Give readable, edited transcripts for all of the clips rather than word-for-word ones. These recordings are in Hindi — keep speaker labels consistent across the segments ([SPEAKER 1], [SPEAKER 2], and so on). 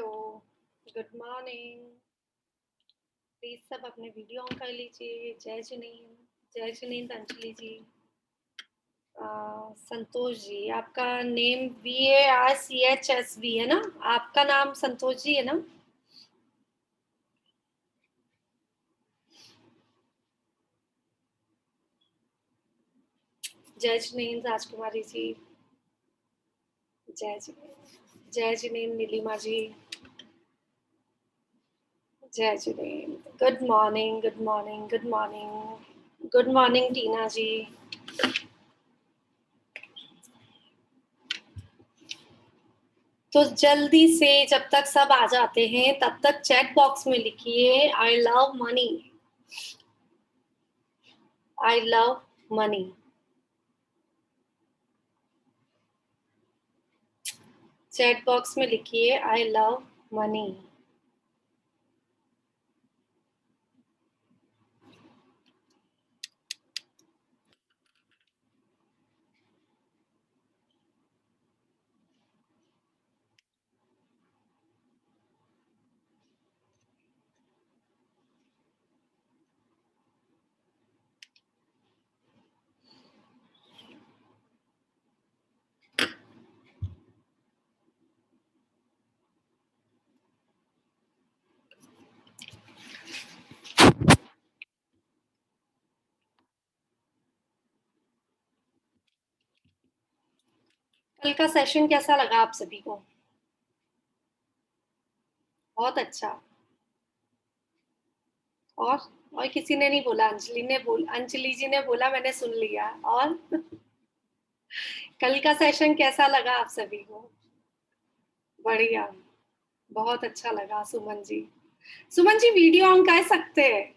[SPEAKER 1] Hello, good morning. प्लीज सब अपने वीडियो ऑन कर लीजिए। जय जिनेंद्र अंजलि जी, संतोष जी। आपका नेम VARCHSV है ना? आपका नाम संतोष जी है ना? जय जिनेंद्र राजकुमारी जी, जय जिनेंद्र नीलिमा जी, जय Jinendra. Good morning, good morning, good morning, good morning Tina ji. तो जल्दी से जब तक सब आ जाते हैं तब तक चैट बॉक्स में लिखिए I love money, I love money. Chat box में लिखिए आई लव मनी। कल का सेशन कैसा लगा आप सभी को? बहुत अच्छा। और किसी ने नहीं बोला? अंजलि जी ने बोला, मैंने सुन लिया। और कल का सेशन कैसा लगा आप सभी को? बढ़िया, बहुत अच्छा लगा। सुमन जी वीडियो ऑन कर सकते हैं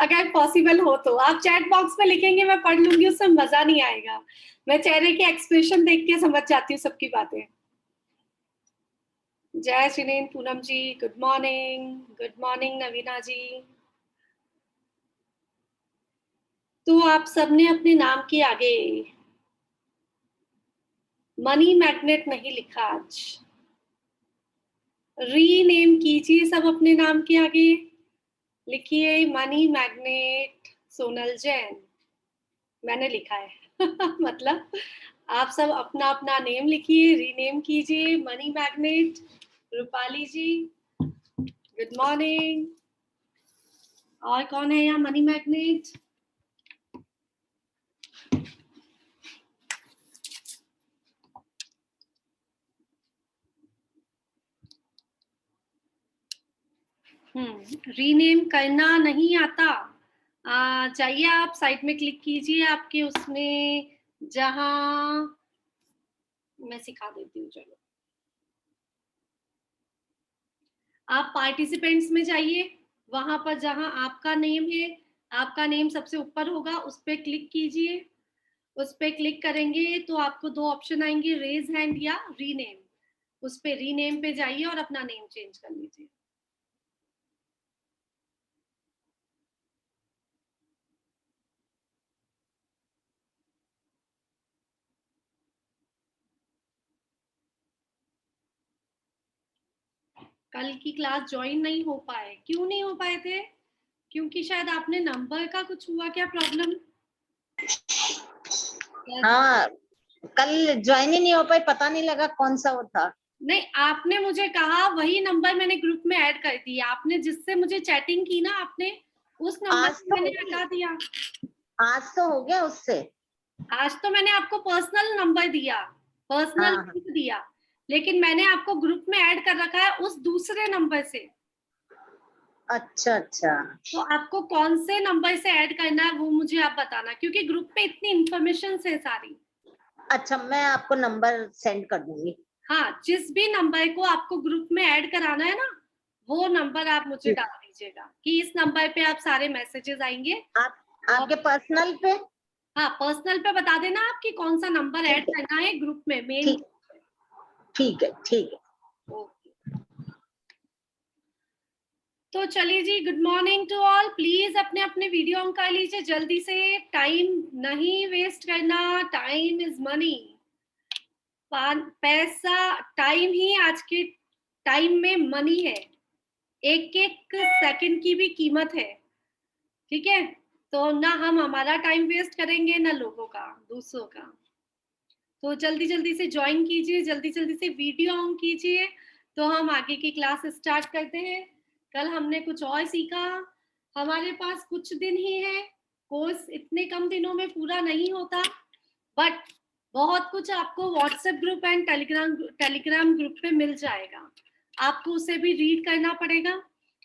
[SPEAKER 1] अगर पॉसिबल हो तो आप चैट बॉक्स में लिखेंगे, मैं पढ़ लूंगी, उसमें मजा नहीं आएगा। मैं चेहरे के एक्सप्रेशन देख के समझ जाती हूँ सबकी बातें। जय जिनेंद्र पूनम जी, गुड मॉर्निंग, गुड मॉर्निंग नवीना जी। तो आप सबने अपने नाम के आगे मनी मैग्नेट नहीं लिखा आज। रीनेम कीजिए सब अपने नाम के आगे, लिखिए मनी मैग्नेट सोनल जैन। मैंने लिखा है मतलब आप सब अपना अपना नेम लिखिए, रीनेम कीजिए मनी मैग्नेट। रूपाली जी, गुड मॉर्निंग। और कौन है यहाँ मनी मैग्नेट? रीनेम करना नहीं आता? चाहिए आप साइड में क्लिक कीजिए, आपके उसमें जहां मैं सिखा देती हूँ। चलो, आप पार्टिसिपेंट्स में जाइए, वहां पर जहां आपका नेम है, आपका नेम सबसे ऊपर होगा, उस पर क्लिक कीजिए। उस पर क्लिक करेंगे तो आपको दो ऑप्शन आएंगे, रेज हैंड या रीनेम। उस पे रीनेम पे जाइए और अपना नेम चेंज कर लीजिए। कल की क्लास ज्वाइन नहीं हो पाए, क्यों नहीं हो पाए थे? क्योंकि शायद आपने नंबर का कुछ हुआ क्या प्रॉब्लम?
[SPEAKER 2] हाँ, कल ज्वाइन ही नहीं हो पाई, पता नहीं लगा कौन सा वो था।
[SPEAKER 1] नहीं, आपने मुझे कहा, वही नंबर मैंने ग्रुप में ऐड कर दिया। आपने जिससे मुझे चैटिंग की ना, आपने उस नंबर से मैंने हटा दिया।
[SPEAKER 2] आज तो हो गया उससे।
[SPEAKER 1] आज तो मैंने आपको पर्सनल नंबर दिया, पर्सनल
[SPEAKER 2] हाँ,
[SPEAKER 1] लिंक दिया, लेकिन मैंने आपको ग्रुप में ऐड कर रखा है उस दूसरे नंबर से।
[SPEAKER 2] अच्छा अच्छा।
[SPEAKER 1] तो आपको कौन से नंबर से ऐड करना है वो मुझे आप बताना, क्योंकि ग्रुप पे इतनी इंफॉर्मेशन है सारी।
[SPEAKER 2] अच्छा, मैं आपको नंबर सेंड कर दूंगी।
[SPEAKER 1] हाँ, जिस भी नंबर को आपको ग्रुप में ऐड कराना है ना, वो नंबर आप मुझे डाल दीजिएगा कि इस नंबर पे आप सारे मैसेजेस आएंगे।
[SPEAKER 2] आप आपके पर्सनल पे?
[SPEAKER 1] हाँ, पर्सनल पे बता देना आप कि कौन सा नंबर ऐड
[SPEAKER 2] ठीक है,
[SPEAKER 1] करना है ग्रुप में, मेन।
[SPEAKER 2] ठीक ठीक है, ठीक है।
[SPEAKER 1] ओके, तो चलिए जी, good morning to all. Please अपने अपने वीडियो ऑन कर लीजिए जल्दी से, टाइम नहीं वेस्ट करना। Time is money. पैसा, टाइम ही आज के टाइम में मनी है, एक एक सेकंड की भी कीमत है, ठीक है? तो ना हम हमारा टाइम वेस्ट करेंगे ना लोगों का, दूसरों का। तो जल्दी-जल्दी से जॉइन कीजिए, जल्दी-जल्दी से वीडियो ऑन कीजिए, तो हम आगे की क्लास स्टार्ट करते हैं। कल हमने कुछ और सीखा, हमारे पास कुछ दिन ही है, कोर्स इतने कम दिनों में पूरा नहीं होता, बट बहुत कुछ आपको WhatsApp group and Telegram group पे मिल जाएगा। आपको उसे भी रीड करना पड़ेगा।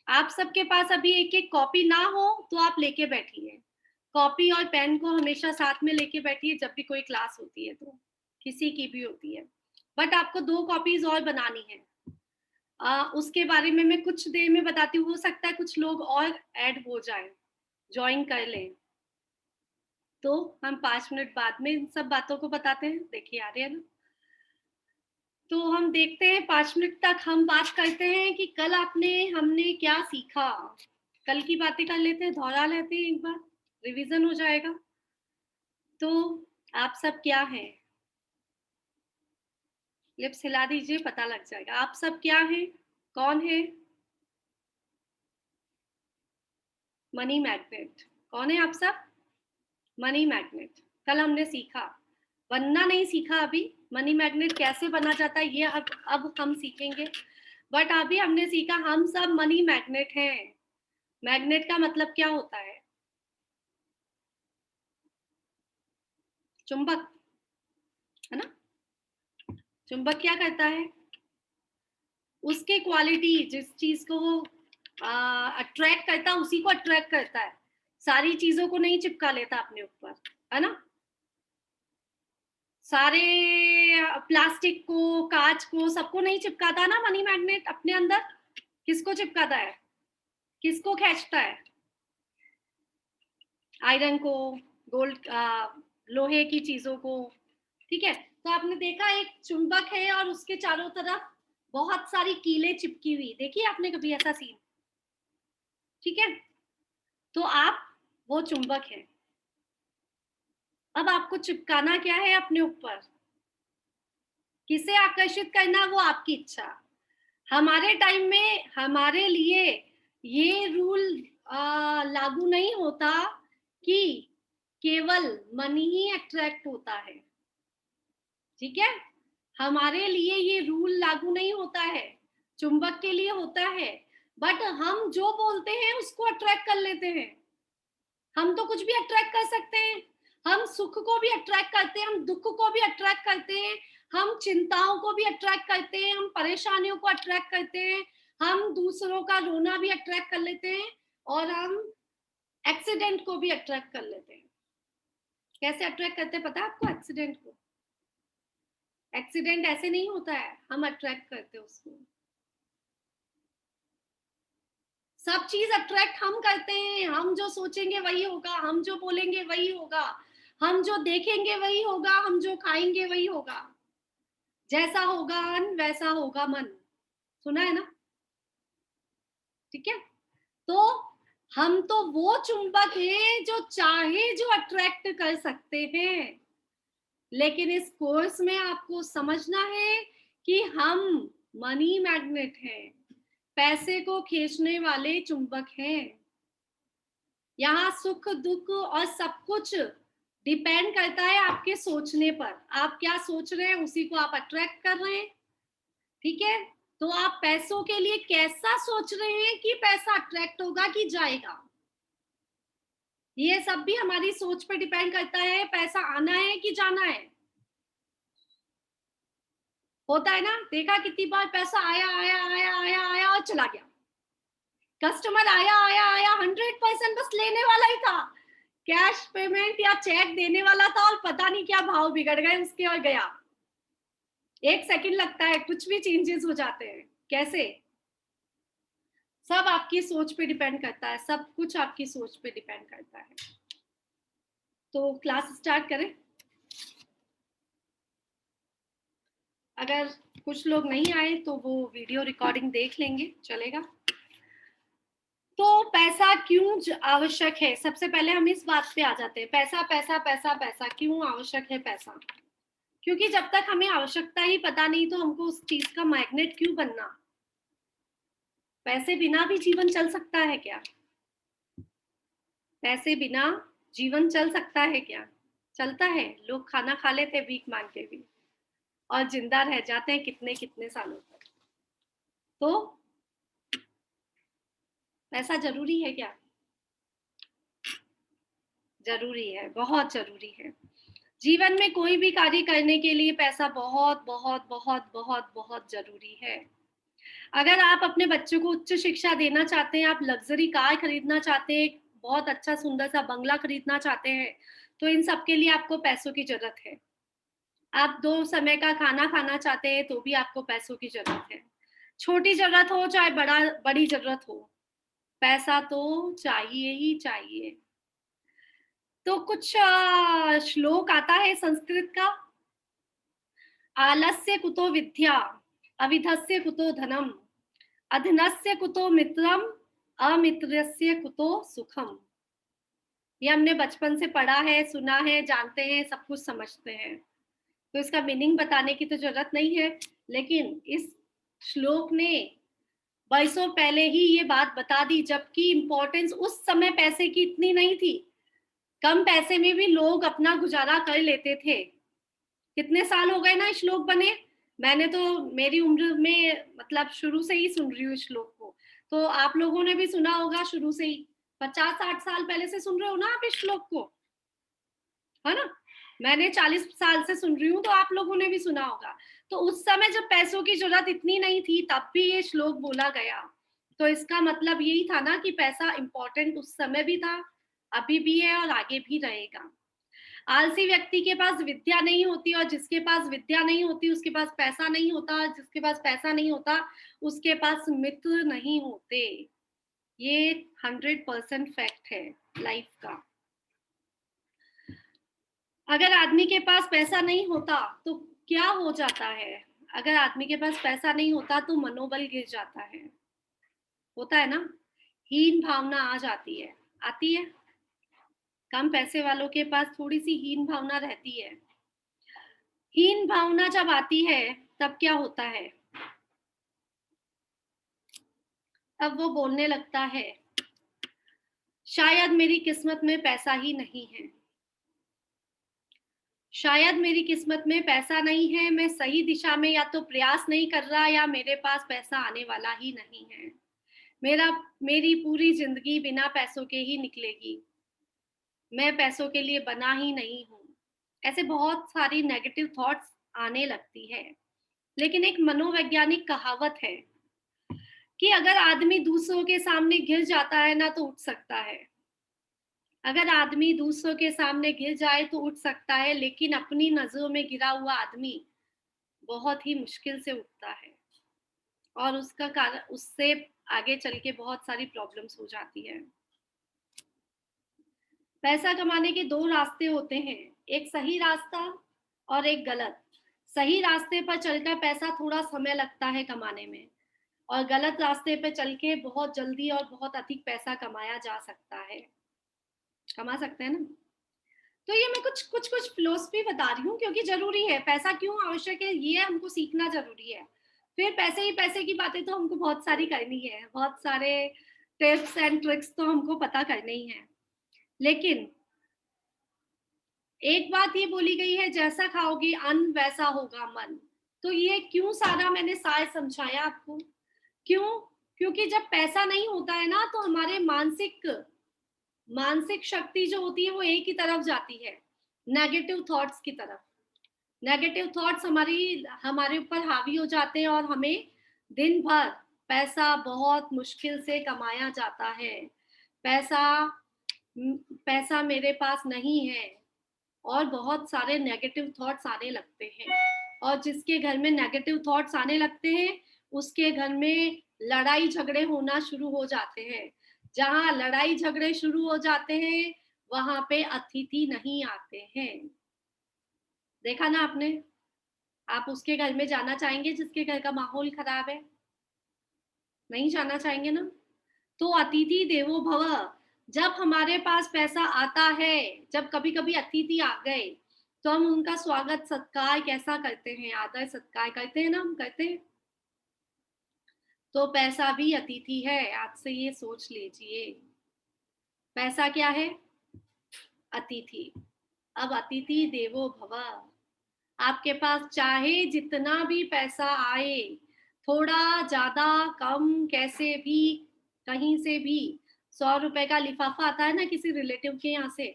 [SPEAKER 1] आप सबके पास अभी एक-एक कॉपी ना हो, तो आप लेके बैठिए। कॉपी और पेन को हमेशा साथ में लेके बैठिए जब भी कोई क्लास होती है तो। किसी की भी होती है, बट आपको 2 कॉपीज़ और बनानी है। उसके बारे में मैं कुछ देर में बताती हूँ, हो सकता है कुछ लोग और ऐड हो जाएँ, जॉइन कर लें। तो हम 5 मिनट बाद में इन सब बातों को बताते हैं, देखिए आ रही है ना? तो हम देखते हैं 5 मिनट तक हम बात करते हैं कि कल हमने क्या सीखा? कल की बातें कर लेते हैं, दोहरा लेते हैं एक बार, रिवीज़न हो जाएगा। तो आप सब क्या हैं? लिप्स हिला दीजिए, पता लग जाएगा। आप सब क्या हैं? कौन है? Money magnet. कौन है आप सब? Money magnet. कल हमने सीखा, बनना नहीं सीखा अभी, मनी मैग्नेट कैसे बना जाता है ये अब हम सीखेंगे। बट अभी हमने सीखा हम सब मनी मैग्नेट हैं। मैग्नेट का मतलब क्या होता है? चुंबक, है ना? चुंबक क्या करता है? उसके क्वालिटी जिस चीज को वो अट्रैक्ट करता है उसी को अट्रैक्ट करता है। सारी चीजों को नहीं चिपका लेता अपने ऊपर, है ना? सारे प्लास्टिक को, कांच को, सबको नहीं चिपकाता ना मनी मैग्नेट अपने अंदर। किसको चिपकाता है? किसको खींचता है? आयरन को, गोल्ड, लोहे की चीजों को, ठीक है? तो आपने देखा एक चुंबक है और उसके चारों तरफ बहुत सारी कीलें चिपकी हुई, देखिए आपने कभी ऐसा सीन? ठीक है, तो आप वो चुंबक है। अब आपको चिपकाना क्या है अपने ऊपर? किसे आकर्षित करना वो आपकी इच्छा। हमारे टाइम में हमारे लिए ये रूल लागू नहीं होता कि केवल मनी ही अट्रैक्ट होता है, ठीक है? हमारे लिए ये रूल लागू नहीं होता है, चुंबक के लिए होता है, बट हम जो बोलते हैं उसको अट्रैक्ट कर लेते हैं। हम तो कुछ भी अट्रैक्ट कर सकते हैं, हम सुख को भी अट्रैक्ट करते हैं, हम दुख को भी अट्रैक्ट करते हैं, हम चिंताओं को भी अट्रैक्ट करते हैं, हम परेशानियों को अट्रैक्ट करते हैं, हम दूसरों का रोना भी अट्रैक्ट कर लेते हैं और हम एक्सीडेंट को भी अट्रैक्ट कर लेते हैं। कैसे अट्रैक्ट करते हैं पता है आपको एक्सीडेंट को? एक्सीडेंट ऐसे नहीं होता है, हम अट्रैक्ट करते हैं उसको। सब चीज अट्रैक्ट हम करते हैं, हम जो सोचेंगे वही होगा, हम जो बोलेंगे वही होगा, हम जो देखेंगे वही होगा, हम जो खाएंगे वही होगा। जैसा होगा अन्न वैसा होगा मन, सुना है ना? ठीक है, तो हम तो वो चुंबक हैं जो चाहे जो अट्रैक्ट कर सकते हैं, लेकिन इस कोर्स में आपको समझना है कि हम मनी मैग्नेट हैं, पैसे को खींचने वाले चुंबक हैं। यहाँ सुख दुख और सब कुछ डिपेंड करता है आपके सोचने पर। आप क्या सोच रहे हैं उसी को आप अट्रैक्ट कर रहे हैं, ठीक है? तो आप पैसों के लिए कैसा सोच रहे हैं कि पैसा अट्रैक्ट होगा कि जाएगा, ये सब भी हमारी सोच पर डिपेंड करता है। पैसा आना है कि जाना है, होता है ना? देखा कितनी बार पैसा आया आया आया आया आया और चला गया। कस्टमर आया आया आया 100% बस लेने वाला ही था, कैश पेमेंट या चेक देने वाला था और पता नहीं क्या भाव बिगड़ गए उसके और गया। 1 सेकंड लगता है, कुछ भी चेंजेस हो जाते हैं। कैसे? सब आपकी सोच पे डिपेंड करता है, सब कुछ आपकी सोच पे डिपेंड करता है। तो क्लास स्टार्ट करें? अगर कुछ लोग नहीं आए तो वो वीडियो रिकॉर्डिंग देख लेंगे, चलेगा? तो पैसा क्यों आवश्यक है? सबसे पहले हम इस बात पे आ जाते हैं, पैसा पैसा पैसा पैसा क्यों आवश्यक है पैसा? क्योंकि जब तक हमें आवश्यकता ही पता नहीं तो हमको उस चीज का मैग्नेट क्यों बनना? पैसे बिना भी जीवन चल सकता है क्या? पैसे बिना जीवन चल सकता है क्या? चलता है। लोग खाना खा लेते हैं भीख माँग के भी और ज़िंदा रह जाते हैं कितने-कितने सालों तक। तो पैसा ज़रूरी है क्या? ज़रूरी है, बहुत ज़रूरी है। जीवन में कोई भी कार्य करने के लिए पैसा बहुत, बहुत, बहुत, बहुत, बहुत ज़रूरी है। अगर आप अपने बच्चों को उच्च शिक्षा देना चाहते हैं, आप लग्ज़री कार खरीदना चाहते हैं, एक बहुत अच्छा सुंदर-सा बंगला खरीदना चाहते हैं, तो इन सब के लिए आपको पैसों की ज़रूरत है। आप 2 समय का खाना खाना चाहते हैं, तो भी आपको पैसों की ज़रूरत है। छोटी ज़रूरत हो चाहे बड़ी ज़रूरत हो, पैसा तो चाहिए ही चाहिए। तो कुछ श्लोक आता है संस्कृत का, आलस्य कुतो विद्या, अविधस्य कुतो धनम, अधनस्य कुतो मित्रम, अमित्रस्य कुतो सुखम। ये हमने बचपन से पढ़ा है, सुना है, जानते हैं, सब कुछ समझते हैं। तो इसका मीनिंग बताने की तो ज़रूरत नहीं है, लेकिन इस श्लोक ने बरसों पहले ही ये बात बता दी, जबकि इम्पोर्टेंस उस समय पैसे की इतनी नहीं थी। कम पैसे में भी लोग अपना गुज़ारा कर लेते थे। कितने साल हो गए ना इस श्लोक बने? मैंने तो मेरी उम्र में मतलब शुरू से ही सुन रही हूँ इस श्लोक को। तो आप लोगों ने भी सुना होगा शुरू से ही। 50-60 साल पहले से सुन रहे हो ना आप इस श्लोक को, है ना? मैंने 40 साल से सुन रही हूँ, तो आप लोगों ने भी सुना होगा। तो उस समय जब पैसों की ज़रूरत इतनी नहीं थी, तब भी ये श्लोक बोला गया। तो इसका मतलब यही था ना कि पैसा इम्पोर्टेंट उस समय भी था, अभी भी है और आगे भी रहेगा। आलसी व्यक्ति के पास विद्या नहीं होती और जिसके पास विद्या नहीं होती, उसके पास पैसा नहीं होता, और जिसके पास पैसा नहीं होता, उसके पास मित्र नहीं होते। ये 100% फैक्ट है लाइफ का। अगर आदमी के पास पैसा नहीं होता, तो क्या हो जाता है? अगर आदमी के पास पैसा नहीं होता, तो मनोबल गिर जाता है। होता है ना? हीन भावना आ जाती है। आती है? कम पैसे वालों के पास थोड़ी-सी हीन भावना रहती है। हीन भावना जब आती है, तब क्या होता है? तब वो बोलने लगता है, शायद मेरी किस्मत में पैसा ही नहीं है। शायद मेरी किस्मत में पैसा नहीं है, मैं सही दिशा में या तो प्रयास नहीं कर रहा या मेरे पास पैसा आने वाला ही नहीं है। मेरा मेरी पूरी ज़िंदगी बिना पैसों के ही निकलेगी। मैं पैसों के लिए बना ही नहीं हूँ। ऐसे बहुत सारी नेगेटिव थॉट्स आने लगती है। लेकिन एक मनोवैज्ञानिक कहावत है कि अगर आदमी दूसरों के सामने गिर जाता है ना, तो उठ सकता है। अगर आदमी दूसरों के सामने गिर जाए तो उठ सकता है, लेकिन अपनी नज़रों में गिरा हुआ आदमी बहुत ही मुश्किल से उठता है और उसका कारण उससे आगे चल के बहुत सारी प्रॉब्लम्स हो जाती है। पैसा कमाने के 2 रास्ते होते हैं, एक सही रास्ता और एक गलत। सही रास्ते पर चलकर पैसा थोड़ा समय लगता है कमाने में और गलत रास्ते पे चल के बहुत जल्दी और बहुत अधिक पैसा कमाया जा सकता है। कमा सकते हैं ना? तो ये मैं कुछ फिलॉसफी बता रही हूँ क्योंकि ज़रूरी है, पैसा क्यों आवश्यक है ये हमको सीखना ज़रूरी है। फिर पैसे ही पैसे की बातें तो हमको बहुत सारी करनी है, बहुत सारे टिप्स एंड ट्रिक्स तो हमको पता करने ही हैं। लेकिन एक बात ये बोली गई है, जैसा खाओगे अन्न वैसा होगा मन। तो ये क्यों सारा मैंने सार समझाया आपको? क्यों? क्योंकि जब पैसा नहीं होता है ना, तो हमारे मानसिक मानसिक शक्ति जो होती है वो एक ही तरफ जाती है, नेगेटिव थॉट्स की तरफ। नेगेटिव थॉट्स हमारे ऊपर हावी हो जाते हैं और हमें दिन भर पैसा बहुत मुश्किल से कमाया जाता है। पैसा पैसा मेरे पास नहीं है और बहुत सारे नेगेटिव थॉट्स आने लगते हैं और जिसके घर में नेगेटिव थॉट्स आने लगते हैं, उसके घर में लड़ाई झगड़े होना शुरू हो जाते हैं। जहाँ लड़ाई झगड़े शुरू हो जाते हैं, वहाँ पे अतिथि नहीं आते हैं। देखा ना आपने? आप उसके घर में जाना चाहेंगे जिसके घर का माहौल खराब है? नहीं जाना चाहेंगे ना? तो अतिथि देवो भव। जब हमारे पास पैसा आता है, जब कभी-कभी अतिथि आ गए, तो हम उनका स्वागत सत्कार कैसा करते हैं? आदर सत्कार करते हैं ना, हम करते हैं। तो पैसा भी अतिथि है, आज से ये सोच लीजिए। पैसा क्या है? अतिथि। अब अतिथि देवो भव। आपके पास चाहे जितना भी पैसा आए, थोड़ा ज्यादा कम कैसे भी, कहीं से भी, 100 रुपए का लिफाफा आता है ना किसी रिलेटिव के यहाँ से,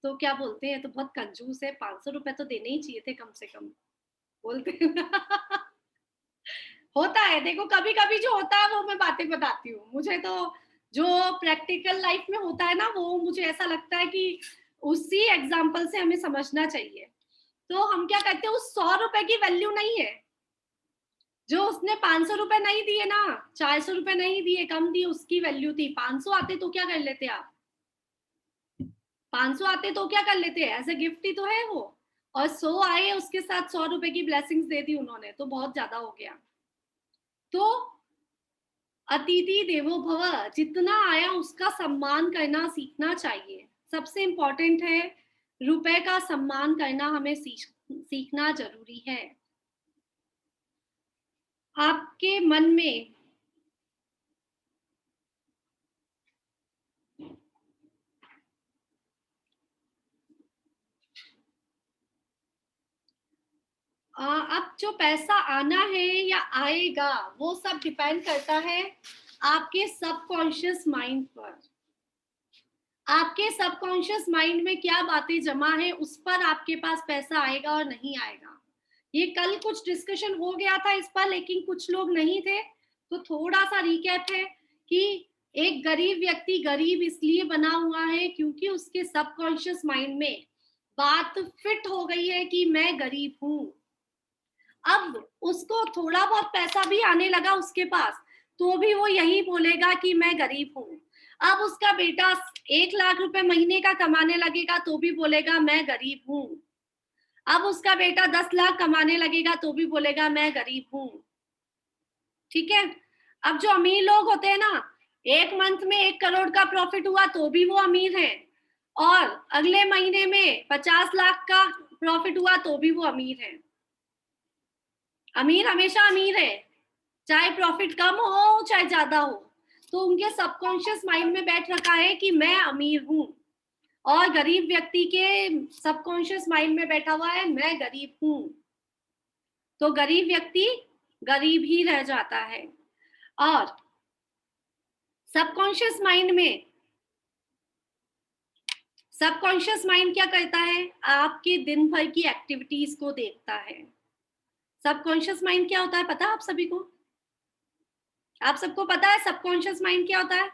[SPEAKER 1] तो क्या बोलते हैं, तो बहुत कंजूस है, 500 रुपए तो देने ही चाहिए थे कम से कम, बोलते हैं ना। होता है, देखो कभी कभी जो होता है वो मैं बातें बताती हूँ, मुझे तो जो प्रैक्टिकल लाइफ में होता है ना, वो मुझे ऐसा लगता है कि उसी एग्जाम्पल से हमें समझना चाहिए। तो हम क्या कहते हैं, उस 100 रुपए की वैल्यू नहीं है, जो उसने 500 रुपए नहीं दिए ना, 400 रुपए नहीं दिए, कम दिए, उसकी वैल्यू थी। 500 आते तो क्या कर लेते आप, 500 आते तो क्या कर लेते, एज ए गिफ्ट ही तो है वो, और 100 आए, उसके साथ 100 रुपए की ब्लेसिंग्स दे दी उन्होंने, तो बहुत ज्यादा हो गया। तो अतिथि देवो भव, जितना आया उसका सम्मान करना सीखना चाहिए। सबसे इंपॉर्टेंट है, रुपए का सम्मान करना हमें सीखना जरूरी है। आपके मन में अब जो पैसा आना है या आएगा, वो सब डिपेंड करता है आपके सबकॉन्शियस माइंड पर। आपके सबकॉन्शियस माइंड में क्या बातें जमा है, उस पर आपके पास पैसा आएगा और नहीं आएगा। ये कल कुछ डिस्कशन हो गया था इस पर, लेकिन कुछ लोग नहीं थे, तो थोड़ा सा रिकैप है कि एक गरीब व्यक्ति गरीब इसलिए बना हुआ है क्योंकि उसके सबकॉन्शियस माइंड में बात फिट हो गई है कि मैं गरीब हूं। अब उसको थोड़ा बहुत पैसा भी आने लगा उसके पास, तो भी वो यही बोलेगा कि मैं गरीब हूं। अब उसका बेटा 1 लाख रुपए महीने का कमाने लगेगा, तो भी बोलेगा मैं गरीब हूं। अब उसका बेटा 10 लाख कमाने लगेगा, तो भी बोलेगा मैं गरीब हूं। ठीक है। अब जो अमीर लोग होते हैं ना, एक मंथ में 1 करोड़ का प्रॉफिट हुआ तो भी वो अमीर है, और अगले महीने में 50 लाख का प्रॉफिट हुआ तो भी वो अमीर है। अमीर हमेशा अमीर है, चाहे प्रॉफिट कम हो चाहे ज्यादा हो। तो उनके सबकॉन्शियस माइंड में बैठ रखा है कि मैं अमीर हूं, और गरीब व्यक्ति के सबकॉन्शियस माइंड में बैठा हुआ है मैं गरीब हूं। तो गरीब व्यक्ति गरीब ही रह जाता है। और सबकॉन्शियस माइंड में, सबकॉन्शियस माइंड क्या करता है, आपके दिन भर की एक्टिविटीज को देखता है। सबकॉन्शियस माइंड क्या होता है पता है आप सभी को? आप सबको पता है सबकॉन्शियस माइंड क्या होता है?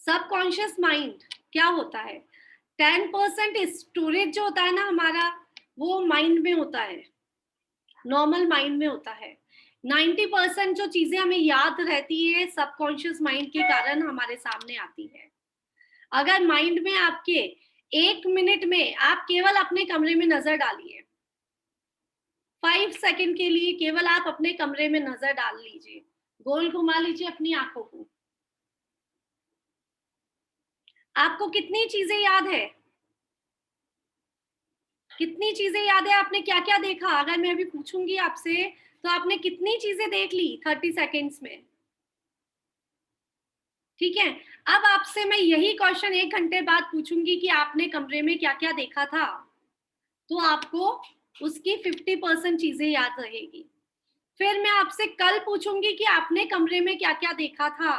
[SPEAKER 1] सबकॉन्शियस माइंड क्या होता है? 10% स्टोरेज जो होता है ना हमारा, वो माइंड में होता है, नॉर्मल माइंड में होता है। 90% जो चीजें हमें याद रहती है सबकॉन्शियस माइंड के कारण हमारे सामने आती है। अगर माइंड में आपके 1 मिनट में आप केवल अपने कमरे में नजर डालिए, 5 सेकंड के लिए केवल आप अपने कमरे में नजर डाल लीजिए, गोल घुमा लीजिए अपनी आंखों को, आपको कितनी चीजें याद है? कितनी चीजें याद है? आपने क्या क्या देखा? अगर मैं अभी पूछूंगी आपसे, तो आपने कितनी चीजें देख ली 30 सेकेंड्स में? ठीक है। अब आपसे मैं यही क्वेश्चन 1 घंटे बाद पूछूंगी कि आपने कमरे में क्या क्या देखा था, तो आपको उसकी 50% चीजें याद रहेगी। फिर मैं आपसे कल पूछूंगी कि आपने कमरे में क्या क्या देखा था,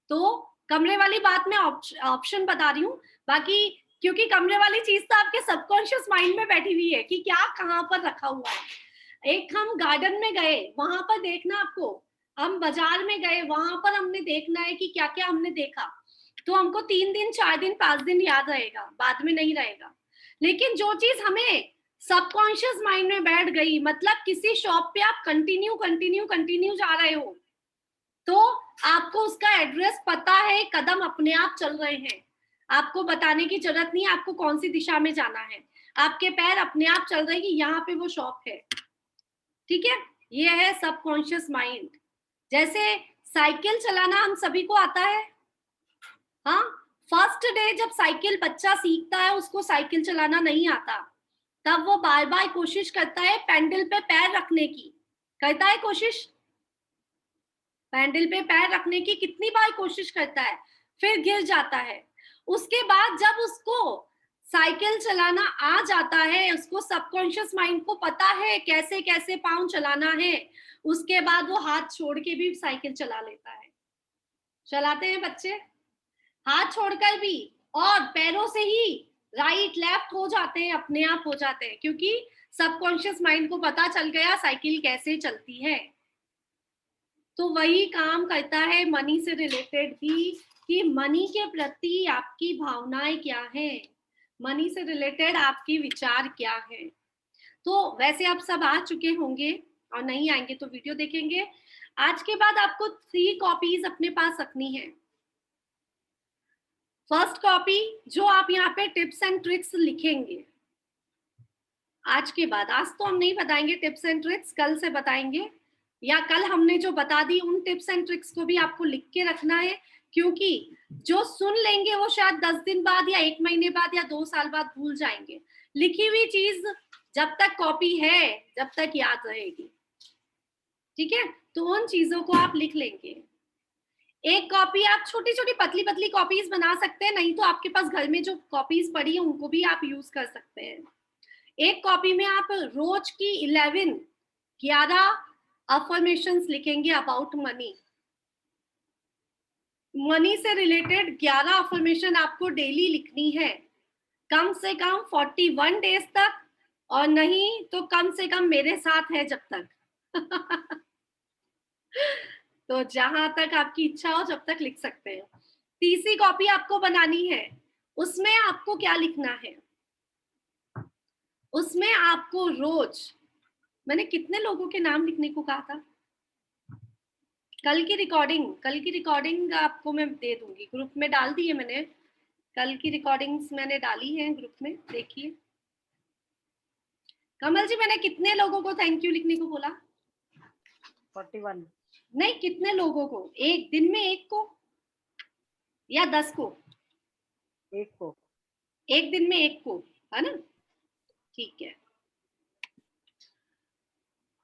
[SPEAKER 1] तो कमरे वाली बात मैं ऑप्शन बता रही हूँ, बाकी क्योंकि कमरे वाली चीज तो आपके सबकॉन्शियस माइंड में बैठी हुई है कि क्या कहाँ पर रखा हुआ है। एक हम गार्डन में गए, वहां पर देखना आपको, हम बाजार में गए, वहां पर हमने देखना है कि क्या क्या हमने देखा, तो हमको 3 दिन 4 दिन 5 दिन याद रहेगा, बाद में नहीं रहेगा। लेकिन जो चीज हमें सबकॉन्शियस माइंड में बैठ गई, मतलब किसी शॉप पे आप कंटिन्यू कंटिन्यू कंटिन्यू जा रहे हो, तो आपको उसका एड्रेस पता है, कदम अपने आप चल रहे हैं, आपको बताने की जरूरत नहीं है आपको कौन सी दिशा में जाना है, आपके पैर अपने आप चल रहे हैं कि यहाँ पे वो शॉप है। ठीक है, ये है सबकॉन्शियस माइंड। जैसे साइकिल चलाना हम सभी को आता है, हाँ। फर्स्ट डे जब साइकिल बच्चा सीखता है, उसको साइकिल चलाना नहीं आता, तब वो बार बार कोशिश करता है पैंडल पे पैर रखने की, करता है कोशिश, पैंडल पे पैर रखने की कितनी बार कोशिश करता है, फिर गिर जाता है। उसके बाद जब उसको साइकिल चलाना आ जाता है, उसको सबकॉन्शियस माइंड को पता है कैसे कैसे पाँव चलाना है, उसके बाद वो हाथ छोड़ के भी साइकिल चला लेता है। चलाते हैं बच्चे, हाथ छोड़कर भी, और पैरों से ही राइट लेफ्ट हो जाते हैं, अपने आप हो जाते हैं, क्योंकि सबकॉन्शियस माइंड को पता चल गया साइकिल कैसे चलती है। तो वही काम करता है मनी से रिलेटेड भी, कि मनी के प्रति आपकी भावनाएं क्या है, मनी से रिलेटेड आपकी विचार क्या है। तो वैसे आप सब आ चुके होंगे, और नहीं आएंगे तो वीडियो देखेंगे। आज के बाद आपको 3 कॉपीज अपने पास रखनी है। फर्स्ट कॉपी जो आप यहाँ पे टिप्स एंड ट्रिक्स लिखेंगे आज के बाद, आज तो हम नहीं बताएंगे टिप्स एंड ट्रिक्स, कल से बताएंगे, या कल हमने जो बता दी उन टिप्स एंड ट्रिक्स को भी आपको लिख के रखना है, क्योंकि जो सुन लेंगे वो शायद 10 दिन बाद या 1 महीने बाद या 2 साल बाद भूल जाएंगे। लिखी हुई चीज जब तक कॉपी है जब तक याद रहेगी, ठीक है। तो उन चीजों को आप लिख लेंगे। एक कॉपी आप छोटी छोटी पतली पतली कॉपीज बना सकते हैं, नहीं तो आपके पास घर में जो कॉपीज पड़ी है उनको भी आप यूज कर सकते हैं। एक कॉपी में आप रोज की 11 अफर्मेशंस लिखेंगे अबाउट मनी। मनी से रिलेटेड 11 अफर्मेशन आपको डेली लिखनी है, कम से कम 41 डेज तक, और नहीं तो कम से कम मेरे साथ है जब तक। तो जहां तक आपकी इच्छा हो जब तक लिख सकते हैं। तीसरी कॉपी आपको बनानी है, उसमें आपको क्या लिखना है, उसमें आपको रोज, मैंने कितने लोगों के नाम लिखने को कहा था, कल की रिकॉर्डिंग आपको मैं दे दूंगी, ग्रुप में डाल दी है मैंने, कल की रिकॉर्डिंग्स मैंने डाली है ग्रुप में, देखिए। कमल जी मैंने कितने लोगों को थैंक यू लिखने को बोला?
[SPEAKER 2] 41
[SPEAKER 1] नहीं, कितने लोगों को, एक दिन में एक को या 10 को?
[SPEAKER 2] एक को,
[SPEAKER 1] एक दिन में एक को, है ना, ठीक है।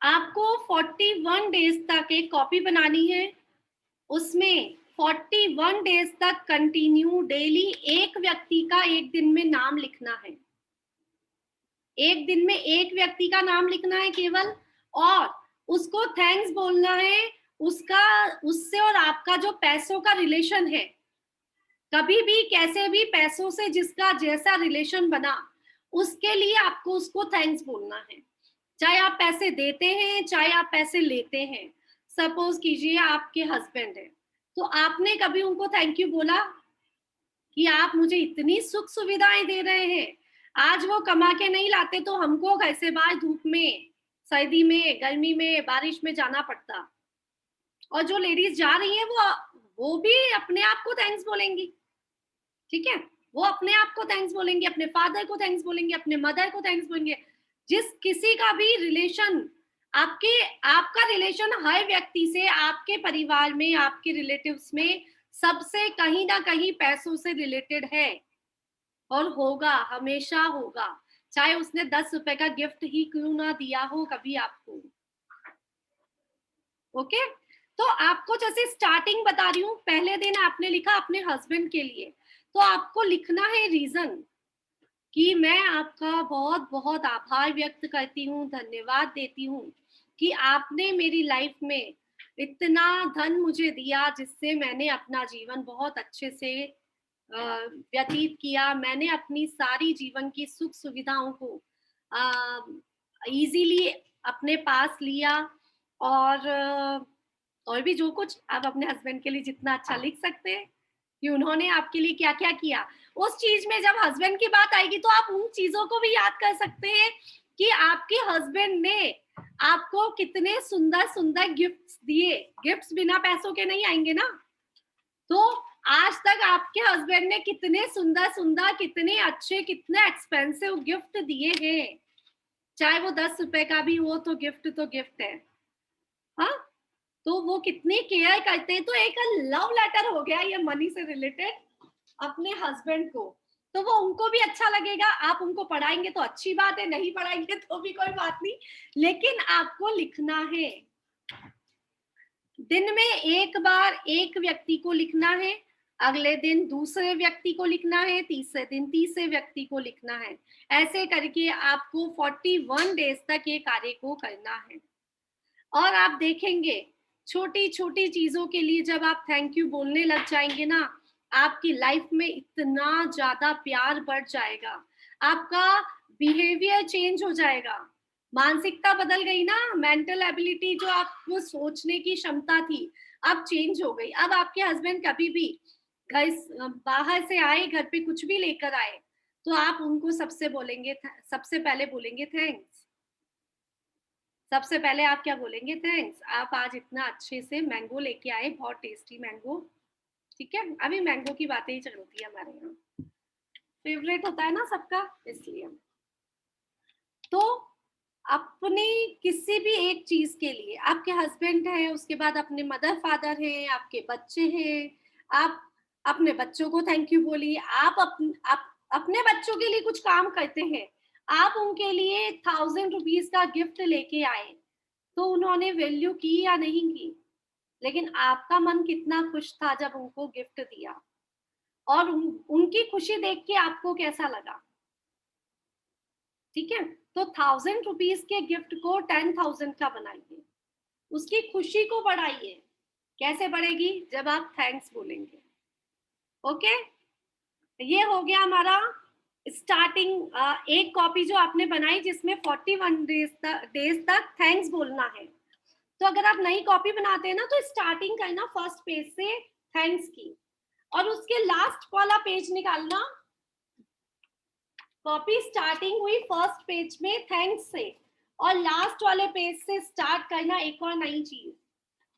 [SPEAKER 1] आपको 41 डेज तक एक कॉपी बनानी है, उसमें 41 डेज तक कंटिन्यू डेली एक व्यक्ति का एक दिन में नाम लिखना है, एक दिन में एक व्यक्ति का नाम लिखना है केवल, और उसको थैंक्स बोलना है, उसका, उससे और आपका जो पैसों का रिलेशन है, कभी भी कैसे भी पैसों से जिसका जैसा रिलेशन बना, उसके लिए आपको उसको थैंक्स बोलना है, चाहे आप पैसे देते हैं चाहे आप पैसे लेते हैं। सपोज कीजिए आपके हस्बैंड है, तो आपने कभी उनको थैंक यू बोला कि आप मुझे इतनी सुख सुविधाएं दे रहे हैं, आज वो कमा के नहीं लाते तो हमको घर से बाहर धूप में, सर्दी में, गर्मी में, बारिश में जाना पड़ता, और जो लेडीज जा रही हैं वो भी अपने आप को थैंक्स बोलेंगी, ठीक है, वो अपने आप को थैंक्स बोलेंगे, अपने फादर को थैंक्स बोलेंगे, अपने मदर को थैंक्स बोलेंगे। जिस किसी का भी रिलेशन, आपका रिलेशन हर व्यक्ति से, आपके परिवार में, आपके रिलेटिव्स में, सबसे कहीं ना कहीं पैसों से रिलेटेड है, और होगा, हमेशा होगा, चाहे उसने 10 रुपए का गिफ्ट ही क्यों ना दिया हो कभी आपको। ओके, तो आपको जैसे स्टार्टिंग बता रही हूँ, पहले दिन आपने लिखा अपने हस्बैंड के लिए, तो आपको लिखना है रीजन, कि मैं आपका बहुत बहुत आभार व्यक्त करती हूँ, धन्यवाद देती हूँ कि आपने मेरी लाइफ में इतना धन मुझे दिया, जिससे मैंने अपना जीवन बहुत अच्छे से व्यतीत किया, मैंने अपनी सारी जीवन की सुख सुविधाओं को इजीली अपने पास लिया, और भी जो कुछ आप अपने हस्बैंड के लिए जितना अच्छा लिख सकते हैं कि उन्होंने आपके लिए क्या क्या किया। उस चीज में जब हस्बैंड की बात आएगी तो आप उन चीजों को भी याद कर सकते हैं कि आपके हस्बैंड ने आपको कितने सुंदर सुंदर गिफ्ट्स दिए। गिफ्ट्स बिना पैसों के नहीं आएंगे ना, तो आज तक आपके हस्बैंड ने कितने सुंदर सुंदर, कितने अच्छे, कितने एक्सपेंसिव गिफ्ट दिए हैं, चाहे वो 10 रुपए का भी हो, तो गिफ्ट है। हाँ, तो वो कितनी केयर करते हैं। तो एक लव लेटर हो गया ये मनी से रिलेटेड अपने हस्बैंड को, तो वो उनको भी अच्छा लगेगा। आप उनको पढ़ाएंगे तो अच्छी बात है, नहीं पढ़ाएंगे तो भी कोई बात नहीं, लेकिन आपको लिखना है। दिन में एक बार एक व्यक्ति को लिखना है, अगले दिन दूसरे व्यक्ति को लिखना है, तीसरे दिन तीसरे व्यक्ति को लिखना है। ऐसे करके आपको 41 डेज तक ये कार्य को करना है। और आप देखेंगे छोटी छोटी चीजों के लिए जब आप थैंक यू बोलने लग जाएंगे ना, आपकी लाइफ में इतना ज्यादा प्यार बढ़ जाएगा, आपका बिहेवियर चेंज हो जाएगा, मानसिकता बदल गई ना, मेंटल एबिलिटी जो आपको सोचने की क्षमता थी अब चेंज हो गई। अब आपके हस्बैंड कभी भी घर बाहर से आए, घर पे कुछ भी लेकर आए, तो आप उनको सबसे पहले बोलेंगे थैंक्स। सबसे पहले आप क्या बोलेंगे? थैंक्स, आप आज इतना अच्छे से मैंगो लेके आए, बहुत टेस्टी मैंगो। ठीक है, अभी मैंगो की बातें ही चलती है हमारे यहाँ, फेवरेट होता है ना सबका, इसलिए। तो अपने किसी भी एक चीज के लिए, आपके हस्बैंड है, उसके बाद अपने मदर फादर हैं, आपके बच्चे हैं, आप अपने बच्चों को थैंक यू बोलिए। आप अपने बच्चों के लिए कुछ काम करते हैं, आप उनके लिए 1000 रुपीज का गिफ्ट लेके आए, तो उन्होंने वैल्यू की या नहीं की, लेकिन आपका मन कितना खुश था जब उनको गिफ्ट दिया, और उनकी खुशी देख के आपको कैसा लगा? ठीक है, तो 1000 रुपीज के गिफ्ट को 10,000 का बनाइए, उसकी खुशी को बढ़ाइए। कैसे बढ़ेगी? जब आप थैंक्स बोलेंगे। ओके, ये हो गया हमारा स्टार्टिंग। एक कॉपी जो आपने बनाई जिसमें 41 डेज तक थैंक्स बोलना है। तो अगर आप नई कॉपी बनाते हैं ना, तो स्टार्टिंग करना फर्स्ट पेज से थैंक्स की, और उसके लास्ट वाला पेज निकालना। कॉपी स्टार्टिंग हुई फर्स्ट पेज में थैंक्स से, और लास्ट वाले पेज से स्टार्ट करना एक और नई चीज,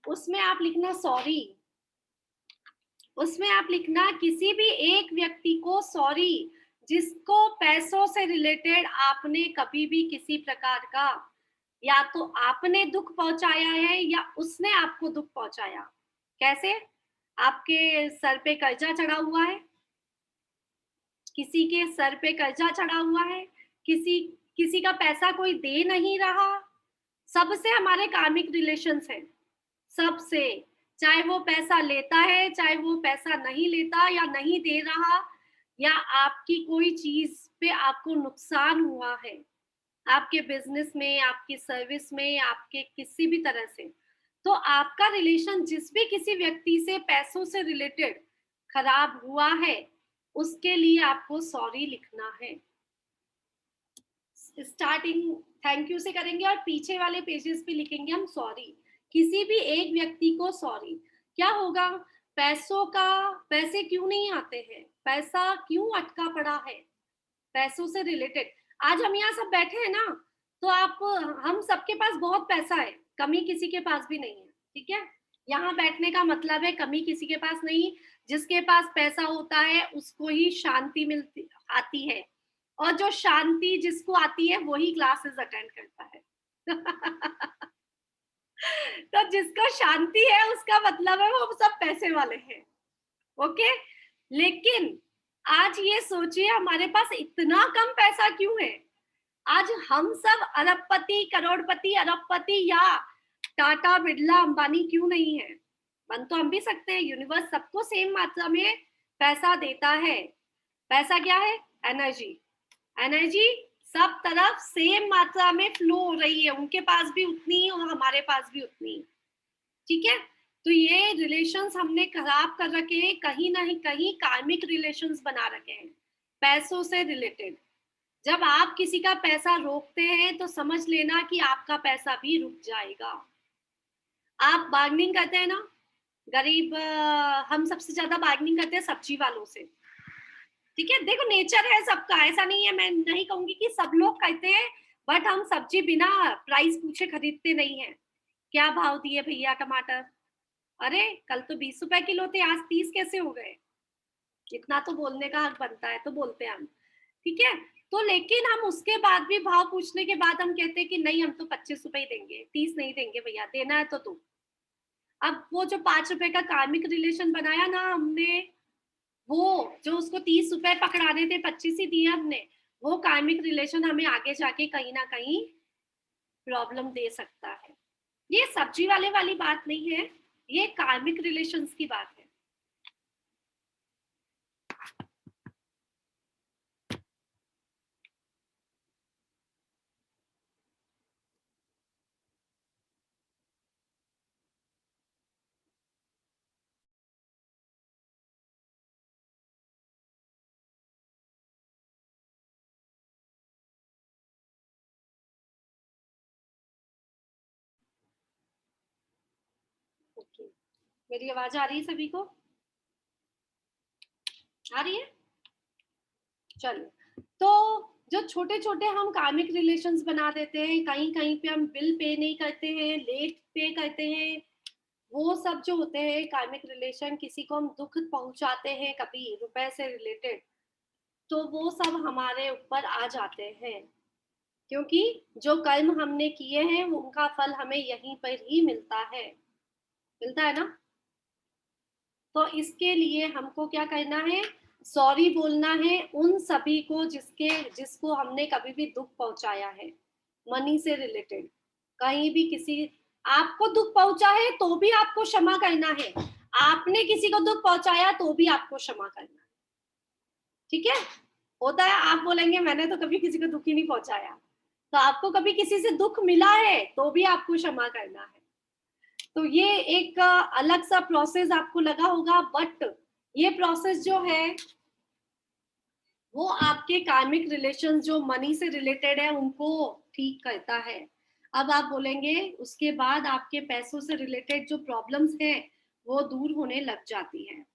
[SPEAKER 1] उसमें आप लिखना सॉरी। उसमें आप लिखना किसी भी एक व्यक्ति को सॉरी, जिसको पैसों से रिलेटेड आपने कभी भी किसी प्रकार का, या तो आपने दुख पहुंचाया है या उसने आपको दुख पहुंचाया। कैसे? आपके सर पे कर्जा चढ़ा हुआ है, किसी के सर पे कर्जा चढ़ा हुआ है, किसी किसी का पैसा कोई दे नहीं रहा, सबसे हमारे कार्मिक रिलेशंस हैं, सबसे। चाहे वो पैसा लेता है, चाहे वो पैसा नहीं लेता या नहीं दे रहा, या आपकी कोई चीज पे आपको नुकसान हुआ है, आपके बिजनेस में, आपकी सर्विस में, आपके किसी भी तरह से, तो आपका रिलेशन जिस भी किसी व्यक्ति से पैसों से रिलेटेड खराब हुआ है, उसके लिए आपको सॉरी लिखना है। स्टार्टिंग थैंक यू से करेंगे और पीछे वाले पेजेस पे लिखेंगे हम सॉरी, किसी भी एक व्यक्ति को सॉरी। क्या होगा? पैसे क्यों नहीं आते हैं, पैसा क्यों अटका पड़ा है, पैसों से रिलेटेड। आज हम यहाँ सब बैठे हैं ना, तो हम सबके पास बहुत पैसा है, कमी किसी के पास भी नहीं है। ठीक है, यहाँ बैठने का मतलब है कमी किसी के पास नहीं। जिसके पास पैसा होता है उसको ही शांति मिलती आती है, और जो शांति जिसको आती है वही क्लासेस अटेंड करता है। तो जिसको शांति है उसका मतलब है वो सब पैसे वाले हैं। ओके, लेकिन आज ये सोचिए हमारे पास इतना कम पैसा क्यों है? आज हम सब अरबपति, करोड़पति, अरबपति या टाटा, बिरला, अंबानी क्यों नहीं है? बन तो हम भी सकते हैं। यूनिवर्स सबको सेम मात्रा में पैसा देता है। पैसा क्या है? एनर्जी। एनर्जी सब तरफ सेम मात्रा में फ्लो हो रही है, उनके पास भी उतनी और हमारे पास भी उतनी। ठीक है, तो ये रिलेशंस हमने खराब कर रखे हैं, कहीं ना कहीं कार्मिक रिलेशंस बना रखे हैं पैसों से रिलेटेड। जब आप किसी का पैसा रोकते हैं तो समझ लेना कि आपका पैसा भी रुक जाएगा। आप बार्गेनिंग करते हैं ना, गरीब, हम सबसे ज्यादा बार्गेनिंग करते हैं सब्जी वालों से। ठीक है, देखो नेचर है सबका, ऐसा नहीं है, मैं नहीं कहूंगी कि सब लोग कहते हैं, बट हम सब्जी बिना प्राइस पूछे खरीदते नहीं है। क्या भाव दिए भैया टमाटर? अरे कल तो 20 रुपए किलो थे, आज 30 कैसे हो गए? इतना तो बोलने का हक बनता है, तो बोलते हैं हम। ठीक है, तो लेकिन हम उसके बाद भी भाव पूछने के बाद हम कहते हैं कि नहीं, हम तो 25 रुपए ही देंगे, 30 नहीं देंगे भैया, देना है तो दो। अब वो जो 5 रुपए का कार्मिक रिलेशन बनाया ना हमने, वो जो उसको 30 रुपए पकड़ाने थे 25 ही दिए हमने, वो कार्मिक रिलेशन हमें आगे जाके कहीं ना कहीं प्रॉब्लम दे सकता है। ये सब्जी वाले वाली बात नहीं है, ये कार्मिक रिलेशंस की बात है। ओके, मेरी आवाज आ रही है सभी को? आ रही है? चलो, तो जो छोटे छोटे हम कार्मिक रिलेशंस बना देते हैं, कहीं कहीं पे हम बिल पे नहीं करते हैं, लेट पे करते हैं, वो सब जो होते हैं कार्मिक रिलेशन, किसी को हम दुख पहुंचाते हैं कभी रुपए से रिलेटेड, तो वो सब हमारे ऊपर आ जाते हैं, क्योंकि जो कर्म हमने किए हैं उनका फल हमें यहीं पर ही मिलता है, मिलता है ना। तो इसके लिए हमको क्या करना है, सॉरी बोलना है उन सभी को जिसको हमने कभी भी दुख पहुंचाया है मनी से रिलेटेड। कहीं भी किसी आपको दुख पहुंचा है तो भी आपको क्षमा करना है, आपने किसी को दुख पहुंचाया तो भी आपको क्षमा करना है, ठीक है। होता है आप बोलेंगे मैंने तो कभी किसी को दुख ही नहीं पहुंचाया, तो आपको कभी किसी से दुख मिला है तो भी आपको क्षमा करना है। तो ये एक अलग सा प्रोसेस आपको लगा होगा, बट ये प्रोसेस जो है वो आपके कार्मिक रिलेशन जो मनी से रिलेटेड है उनको ठीक करता है। अब आप बोलेंगे उसके बाद आपके पैसों से रिलेटेड जो प्रॉब्लम्स है वो दूर होने लग जाती है।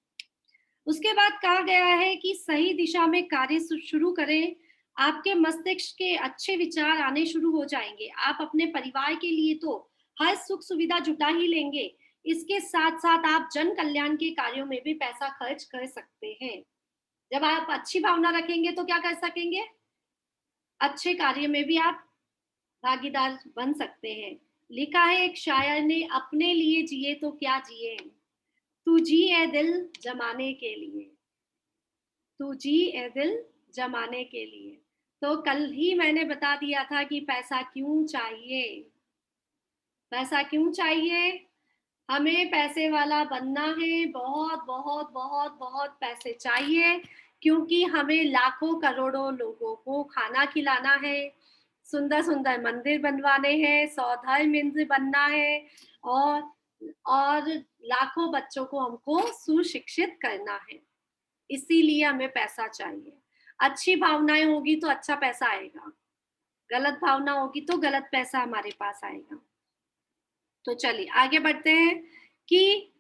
[SPEAKER 1] उसके बाद कहा गया है कि सही दिशा में कार्य शुरू करें, आपके मस्तिष्क के अच्छे विचार आने शुरू हो जाएंगे, आप अपने परिवार के लिए तो हर सुख सुविधा जुटा ही लेंगे, इसके साथ साथ आप जन कल्याण के कार्यों में भी पैसा खर्च कर सकते हैं। जब आप अच्छी भावना रखेंगे तो क्या कर सकेंगे, अच्छे कार्य में भी आप भागीदार बन सकते हैं। लिखा है एक शायर ने, अपने लिए जिए तो क्या जिए, तू जी ए दिल जमाने के लिए, तू जी ए दिल जमाने के लिए। तो कल ही मैंने बता दिया था कि पैसा क्यों चाहिए, पैसा क्यों चाहिए, हमें पैसे वाला बनना है, बहुत बहुत बहुत बहुत पैसे चाहिए, क्योंकि हमें लाखों करोड़ों लोगों को खाना खिलाना है, सुंदर सुंदर मंदिर बनवाने हैं, सौधर्म इंद्र बनना है, और और लाखों बच्चों को हमको सुशिक्षित करना है, इसीलिए हमें पैसा चाहिए। अच्छी भावनाएं होगी तो अच्छा पैसा आएगा, गलत भावना होगी तो गलत पैसा हमारे पास आएगा। तो चलिए आगे बढ़ते हैं कि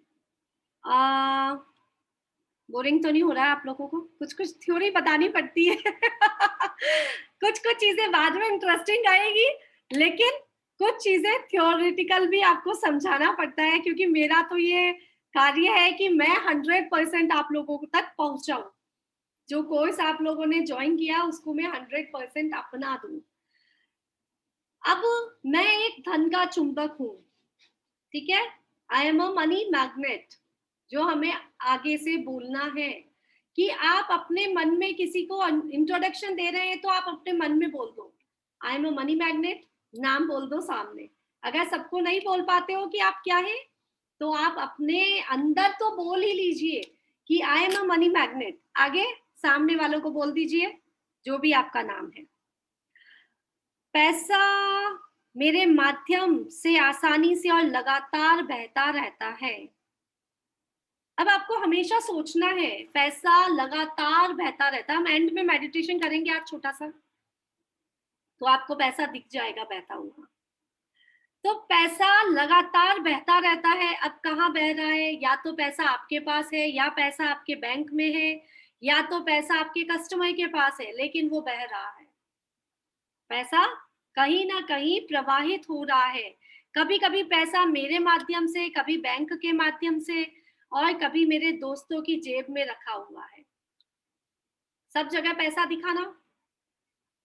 [SPEAKER 1] बोरिंग तो नहीं हो रहा है आप लोगों को, कुछ कुछ थ्योरी बतानी पड़ती है कुछ कुछ चीजें बाद में इंटरेस्टिंग आएगी, लेकिन कुछ चीजें थ्योरेटिकल भी आपको समझाना पड़ता है, क्योंकि मेरा तो ये कार्य है कि मैं 100% आप लोगों तक पहुंचाऊं, जो कोर्स आप लोगों ने ज्वाइन किया उसको मैं 100% अपना दूं। अब मैं एक धन का चुंबक हूं, ठीक है, I am a money magnet. जो हमें आगे से बोलना है कि आप अपने मन में किसी को इंट्रोडक्शन दे रहे हैं तो आप अपने मन में बोल दो I am a money magnet, नाम बोल दो सामने। अगर सबको नहीं बोल पाते हो कि आप क्या है, तो आप अपने अंदर तो बोल ही लीजिए कि I am a money magnet, आगे सामने वालों को बोल दीजिए जो भी आपका नाम है। पैसा मेरे माध्यम से आसानी से और लगातार बहता रहता है। अब आपको हमेशा सोचना है पैसा लगातार बहता रहता है, हम एंड में मेडिटेशन करेंगे आज छोटा सा, तो आपको पैसा दिख जाएगा बहता हुआ। तो पैसा लगातार बहता रहता है, अब कहाँ बह रहा है, या तो पैसा आपके पास है, या पैसा आपके बैंक में है, या तो पैसा आपके कस्टमर के पास है, लेकिन वो बह रहा है। पैसा कहीं ना कहीं प्रवाहित हो रहा है, कभी कभी पैसा मेरे माध्यम से, कभी बैंक के माध्यम से, और कभी मेरे दोस्तों की जेब में रखा हुआ है। सब जगह पैसा दिखाना,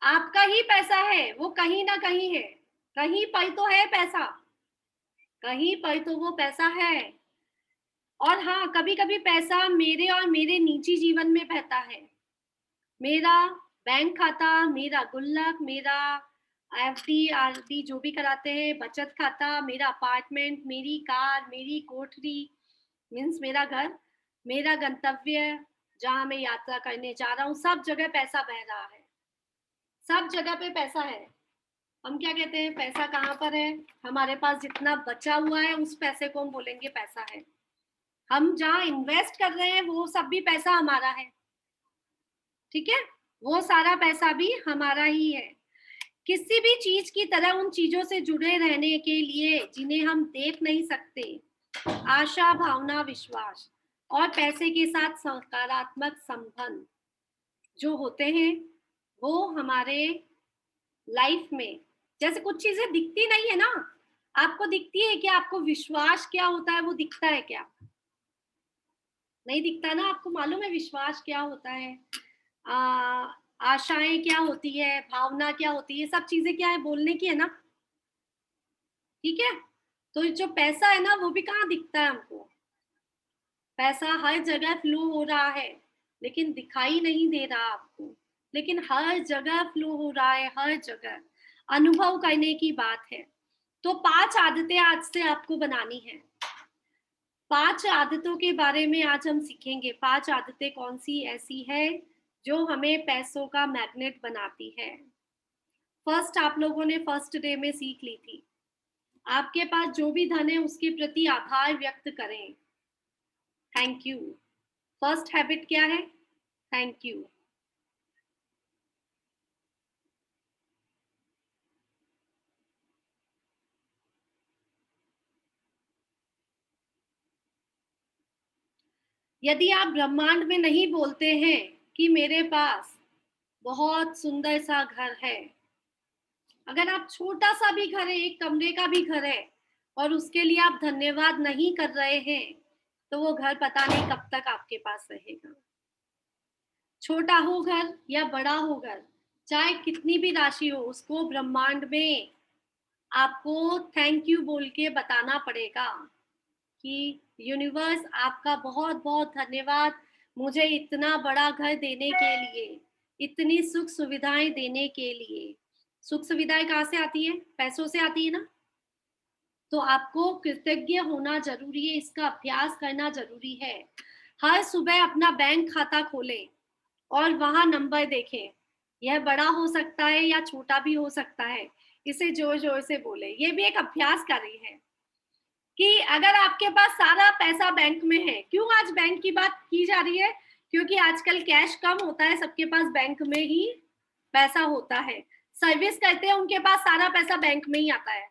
[SPEAKER 1] आपका ही पैसा है, वो कहीं ना कहीं है, कहीं पर तो है पैसा, कहीं पर तो वो पैसा है। और हाँ, कभी-कभी पैसा मेरे और मेरे निजी जीवन में बहता है। मेरा बैंक खाता, मेरा गुल्लक, मेरा एफडी, आरडी जो भी कराते हैं, बचत खाता, मेरा अपार्टमेंट, मेरी कार, मेरी कोठरी मीन्स मेरा घर, मेरा गंतव्य जहाँ मैं यात्रा करने जा रहा हूँ, सब जगह पैसा बह रहा है। सब जगह पे पैसा है। हम क्या कहते हैं पैसा कहाँ पर है? हमारे पास जितना बचा हुआ है उस पैसे को हम बोलेंगे पैसा है। हम जहाँ इन्वेस्ट कर रहे हैं वो सब भी पैसा हमारा है। ठीक है? वो सारा पैसा भी हमारा ही है। किसी भी चीज की तरह उन चीजों से जुड़े रहने के लिए जिन्हें हम देख नहीं सकते, आशा, भावना, विश्वास और पैसे के साथ सकारात्मक संबंध जो होते हैं वो हमारे लाइफ में, जैसे कुछ चीजें दिखती नहीं है ना, आपको दिखती है क्या? आपको विश्वास क्या होता है वो दिखता है क्या? नहीं दिखता ना। आपको मालूम है विश्वास क्या होता है? आ, आशाएं क्या होती है, भावना क्या होती है, सब चीजें क्या है बोलने की है ना। ठीक है? तो जो पैसा है ना वो भी कहाँ दिखता है हमको? पैसा हर जगह फ्लो हो रहा है लेकिन दिखाई नहीं दे रहा आपको, लेकिन हर जगह फ्लो हो रहा है, हर जगह। अनुभव करने की बात है। तो 5 आदतें आज से आपको बनानी है। 5 आदतों के बारे में आज हम सीखेंगे। 5 आदतें कौन सी ऐसी है जो हमें पैसों का मैग्नेट बनाती है। फर्स्ट आप लोगों ने फर्स्ट डे में सीख ली थी, आपके पास जो भी धन है उसके प्रति आभार व्यक्त करें। Thank you. फर्स्ट हैबिट क्या है? Thank you. यदि आप ब्रह्मांड में नहीं बोलते हैं कि मेरे पास बहुत सुंदर सा घर है, अगर आप छोटा सा भी घर है, एक कमरे का भी घर है और उसके लिए आप धन्यवाद नहीं कर रहे हैं, तो वो घर पता नहीं कब तक आपके पास रहेगा। छोटा हो घर या बड़ा हो घर, चाहे कितनी भी राशि हो, उसको ब्रह्मांड में आपको थैंक यू बोल के बताना पड़ेगा कि यूनिवर्स आपका बहुत बहुत धन्यवाद मुझे इतना बड़ा घर देने के लिए, इतनी सुख सुविधाएं देने के लिए। सुख सुविधाएं कहाँ से आती है? पैसों से आती है ना। तो आपको कृतज्ञ होना जरूरी है, इसका अभ्यास करना जरूरी है। हर सुबह अपना बैंक खाता खोलें और वहां नंबर देखें। यह बड़ा हो सकता है या छोटा भी हो सकता है। इसे जोर जोर से बोले। ये भी एक अभ्यास कर रही है कि अगर आपके पास सारा पैसा बैंक में है, क्यों आज बैंक की बात की जा रही है? क्योंकि आजकल कैश कम होता है, सबके पास बैंक में ही पैसा होता है। सर्विस करते हैं उनके पास सारा पैसा बैंक में ही आता है।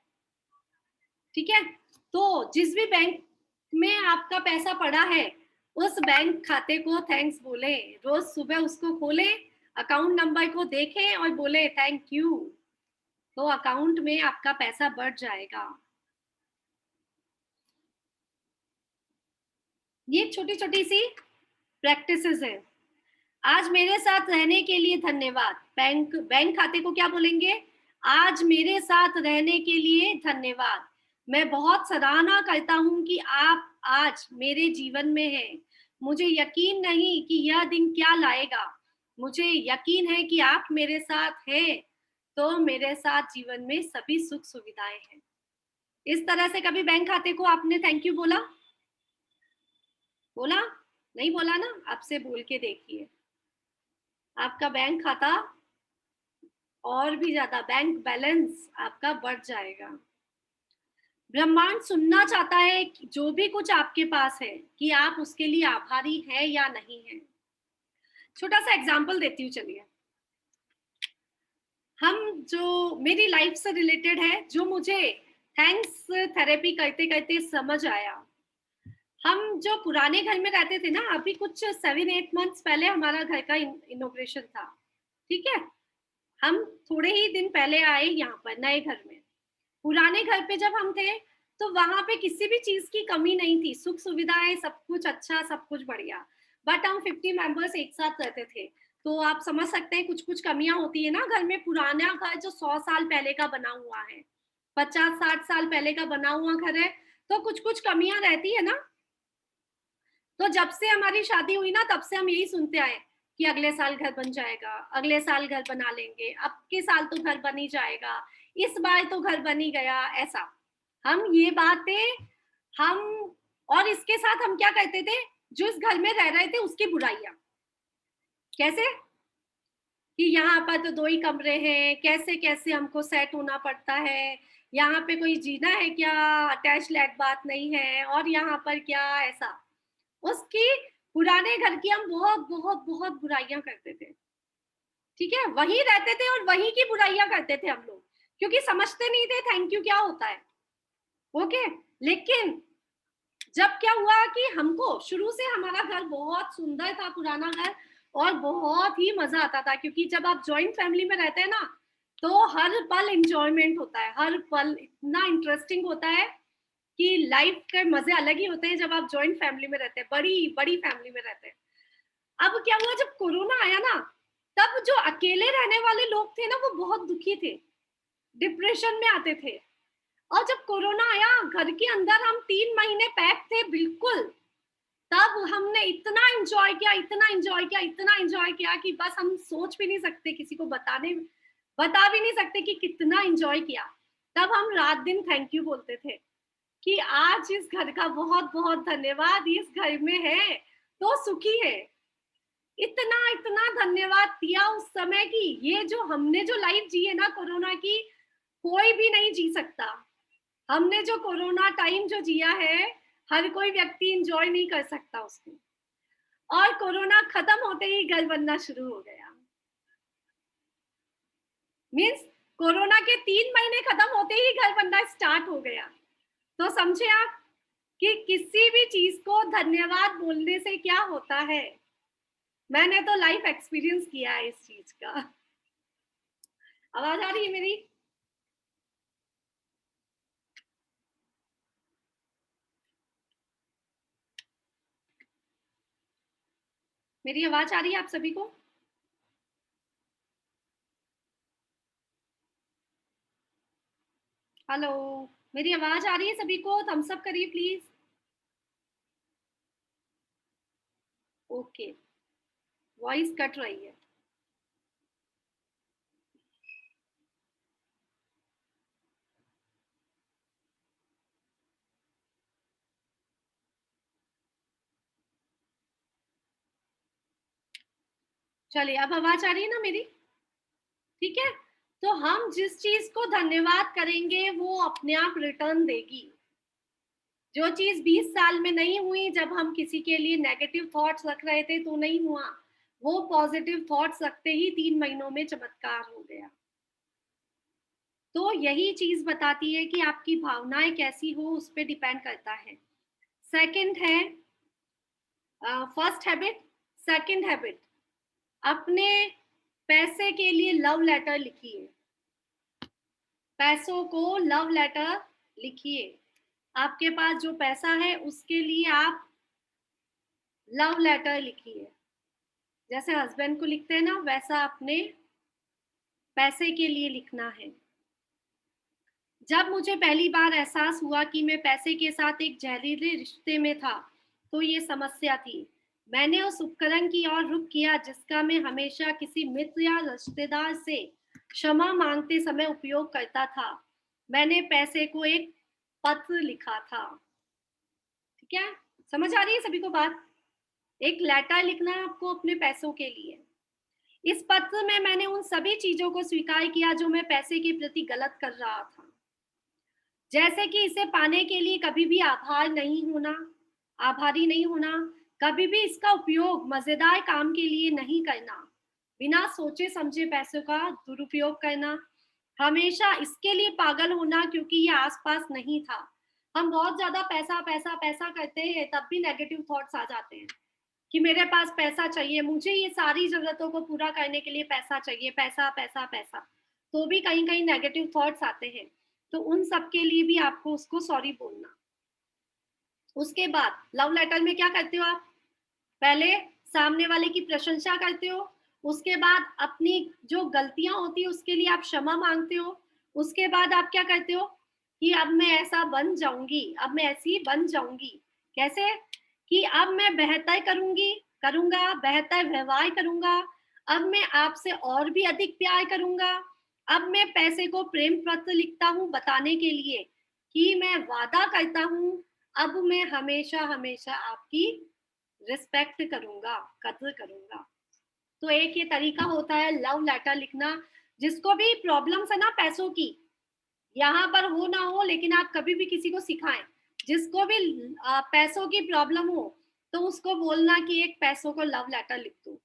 [SPEAKER 1] ठीक है? तो जिस भी बैंक में आपका पैसा पड़ा है उस बैंक खाते को थैंक्स बोले। रोज सुबह उसको खोले, अकाउंट नंबर को देखें और बोले थैंक यू। तो अकाउंट में आपका पैसा बढ़ जाएगा। ये छोटी छोटी सी प्रैक्टिसेस है। आज मेरे साथ रहने के लिए धन्यवाद। बैंक खाते को क्या बोलेंगे? आज मेरे साथ रहने के लिए धन्यवाद। मैं बहुत सराहना करता हूँ कि आप आज मेरे जीवन में हैं। मुझे यकीन नहीं कि यह दिन क्या लाएगा। मुझे यकीन है कि आप मेरे साथ हैं, तो मेरे साथ जीवन में सभी सुख सुविधाएं हैं। इस तरह से कभी बैंक खाते को आपने थैंक यू बोला? बोला? नहीं बोला ना? आपसे बोल के देखिए, आपका बैंक खाता और भी ज्यादा, बैंक बैलेंस आपका बढ़ जाएगा। ब्रह्मांड सुनना चाहता है कि जो भी कुछ आपके पास है कि आप उसके लिए आभारी है या नहीं है। छोटा सा एग्जांपल देती हूँ, चलिए। हम जो मेरी लाइफ से रिलेटेड है, जो मुझे थैंक्स थेरेपी करते करते समझ आया। हम जो पुराने घर में रहते थे ना, अभी कुछ 7-8 मंथ्स पहले हमारा घर का इनॉग्रेशन था। ठीक है? हम थोड़े ही दिन पहले आए यहाँ पर नए घर में। पुराने घर पे जब हम थे तो वहां पे किसी भी चीज की कमी नहीं थी, सुख सुविधाएं सब कुछ अच्छा, सब कुछ बढ़िया। बट हम 50 मेंबर्स एक साथ रहते थे, तो आप समझ सकते हैं कुछ कुछ कमियां होती है ना घर में। पुराना घर जो 100 साल पहले का बना हुआ है, 50-60 साल पहले का बना हुआ घर है, तो कुछ कुछ कमियां रहती है ना। तो जब से हमारी शादी हुई ना, तब से हम यही सुनते आए कि अगले साल घर बन जाएगा, अगले साल घर बना लेंगे, अब के साल तो घर बन ही जाएगा, इस बार तो घर बन ही गया, ऐसा। हम ये बातें हम और इसके साथ हम क्या कहते थे, जो इस घर में रह रहे थे उसकी बुराइयां। कैसे कि यहाँ पर तो 2 ही कमरे हैं, कैसे-कैसे हमको सेट होना पड़ता है, यहाँ पे कोई जीना है क्या, अटैच फ्लैट बात नहीं है, और यहाँ पर क्या ऐसा। उसकी पुराने घर की हम बहुत बुराइयां करते थे, ठीक है? वहीं रहते थे और वहीं की बुराइयां करते थे हम लोग, क्योंकि समझते नहीं थे थैंक यू क्या होता है। ओके, लेकिन जब क्या हुआ कि हमको शुरू से हमारा घर बहुत सुंदर था, पुराना घर, और बहुत ही मजा आता था, क्योंकि जब आप जॉइंट फैमिली में रहते हैं ना, तो हर पल एंजॉयमेंट होता है, हर पल इतना इंटरेस्टिंग होता है कि लाइफ के मजे अलग ही होते हैं जब आप जॉइंट फैमिली में रहते हैं, बड़ी बड़ी फैमिली में रहते हैं। अब क्या हुआ, जब कोरोना आया ना, तब जो अकेले रहने वाले लोग थे ना, वो बहुत दुखी थे, डिप्रेशन में आते थे। और जब कोरोना आया, घर के अंदर हम 3 महीने पैक थे बिल्कुल, तब हमने इतना एंजॉय किया, इतना एंजॉय किया, इतना एंजॉय किया कि बस हम सोच भी नहीं सकते, किसी को बता भी नहीं सकते कि कितना एंजॉय किया। तब हम रात दिन थैंक यू बोलते थे कि आज इस घर का बहुत बहुत धन्यवाद, इस घर में है तो सुखी है। इतना इतना धन्यवाद दिया उस समय की, ये जो हमने जो लाइफ जी है ना कोरोना की, कोई भी नहीं जी सकता। हमने जो कोरोना टाइम जो जिया है, हर कोई व्यक्ति एंजॉय नहीं कर सकता उसको। और कोरोना खत्म होते ही घर बनना शुरू हो गया। मीन्स कोरोना के 3 महीने खत्म होते ही घर बनना स्टार्ट हो गया। तो समझे आप कि किसी भी चीज को धन्यवाद बोलने से क्या होता है। मैंने तो लाइफ एक्सपीरियंस किया है इस चीज का। आवाज आ रही है मेरी? मेरी आवाज आ रही है आप सभी को? हेलो, मेरी आवाज आ रही है सभी को? थम्स अप करिए प्लीज। ओके, वॉइस कट रही है। चलिए, अब आवाज आ रही है ना मेरी? ठीक है, तो हम जिस चीज को धन्यवाद करेंगे वो अपने आप रिटर्न देगी। जो चीज 20 साल में नहीं हुई, जब हम किसी के लिए नेगेटिव थॉट्स रख रहे थे तो नहीं हुआ, वो पॉजिटिव थॉट्स रखते ही 3 महीनों में चमत्कार हो गया। तो यही चीज बताती है कि आपकी भावनाएं कैसी हो, उस पर डिपेंड करता है। सेकंड है, फर्स्ट हैबिट। सेकंड हैबिट, अपने पैसे के लिए लव लेटर लिखिए। पैसों को लव लेटर लिखिए। आपके पास जो पैसा है उसके लिए आप लव लेटर लिखिए। जैसे हस्बैंड को लिखते हैं ना, वैसा अपने पैसे के लिए लिखना है। जब मुझे पहली बार एहसास हुआ कि मैं पैसे के साथ एक जहरीले रिश्ते में था, तो ये समस्या थी। मैंने उस उपकरण की ओर रुख किया जिसका मैं हमेशा किसी मित्र या रिश्तेदार से क्षमा मांगते समय उपयोग करता था। मैंने पैसे को एक पत्र लिखा था। ठीक है, समझ आ रही है सभी को बात? एक लेटर लिखना है आपको अपने पैसों के लिए। इस पत्र में मैंने उन सभी चीजों को स्वीकार किया जो मैं पैसे के प्रति गलत कर रहा था, जैसे कि इसे पाने के लिए कभी भी आभारी नहीं होना, कभी भी इसका उपयोग मजेदार काम के लिए नहीं करना, बिना सोचे समझे पैसों का दुरुपयोग करना, हमेशा इसके लिए पागल होना क्योंकि ये आसपास नहीं था। हम बहुत ज्यादा पैसा पैसा पैसा करते हैं, तब भी नेगेटिव थॉट्स आ जाते हैं कि मेरे पास पैसा चाहिए, मुझे ये सारी जरूरतों को पूरा करने के लिए पैसा चाहिए, पैसा पैसा पैसा, तो भी कहीं कहीं नेगेटिव थॉट्स आते हैं। तो उन सब के लिए भी आपको उसको सॉरी बोलना। उसके बाद लव लेटर में क्या करते हो आप? पहले सामने वाले की प्रशंसा करते हो, उसके बाद अपनी जो गलतियां होती है उसके लिए आप क्षमा मांगते हो, उसके बाद आप क्या करते हो कि अब मैं ऐसा बन जाऊंगी, अब मैं ऐसी बन जाऊंगी। कैसे? कि अब मैं बेहतर करूँगा, बेहतर व्यवहार करूँगा, अब मैं आपसे और भी अधिक प्यार करूँगा, अब मैं पैसे को प्रेम पत्र लिखता हूँ बताने के लिए कि मैं वादा करता हूँ, अब मैं हमेशा-हमेशा आपकी रिस्पेक्ट करूँगा, कद्र करूँगा। तो एक ये तरीका होता है लव लेटर लिखना, जिसको भी प्रॉब्लम्स है ना पैसों की, यहाँ पर हो ना हो लेकिन आप कभी भी किसी को सिखाएं, जिसको भी पैसों की प्रॉब्लम हो तो उसको बोलना कि एक पैसों को लव लेटर लिख दो,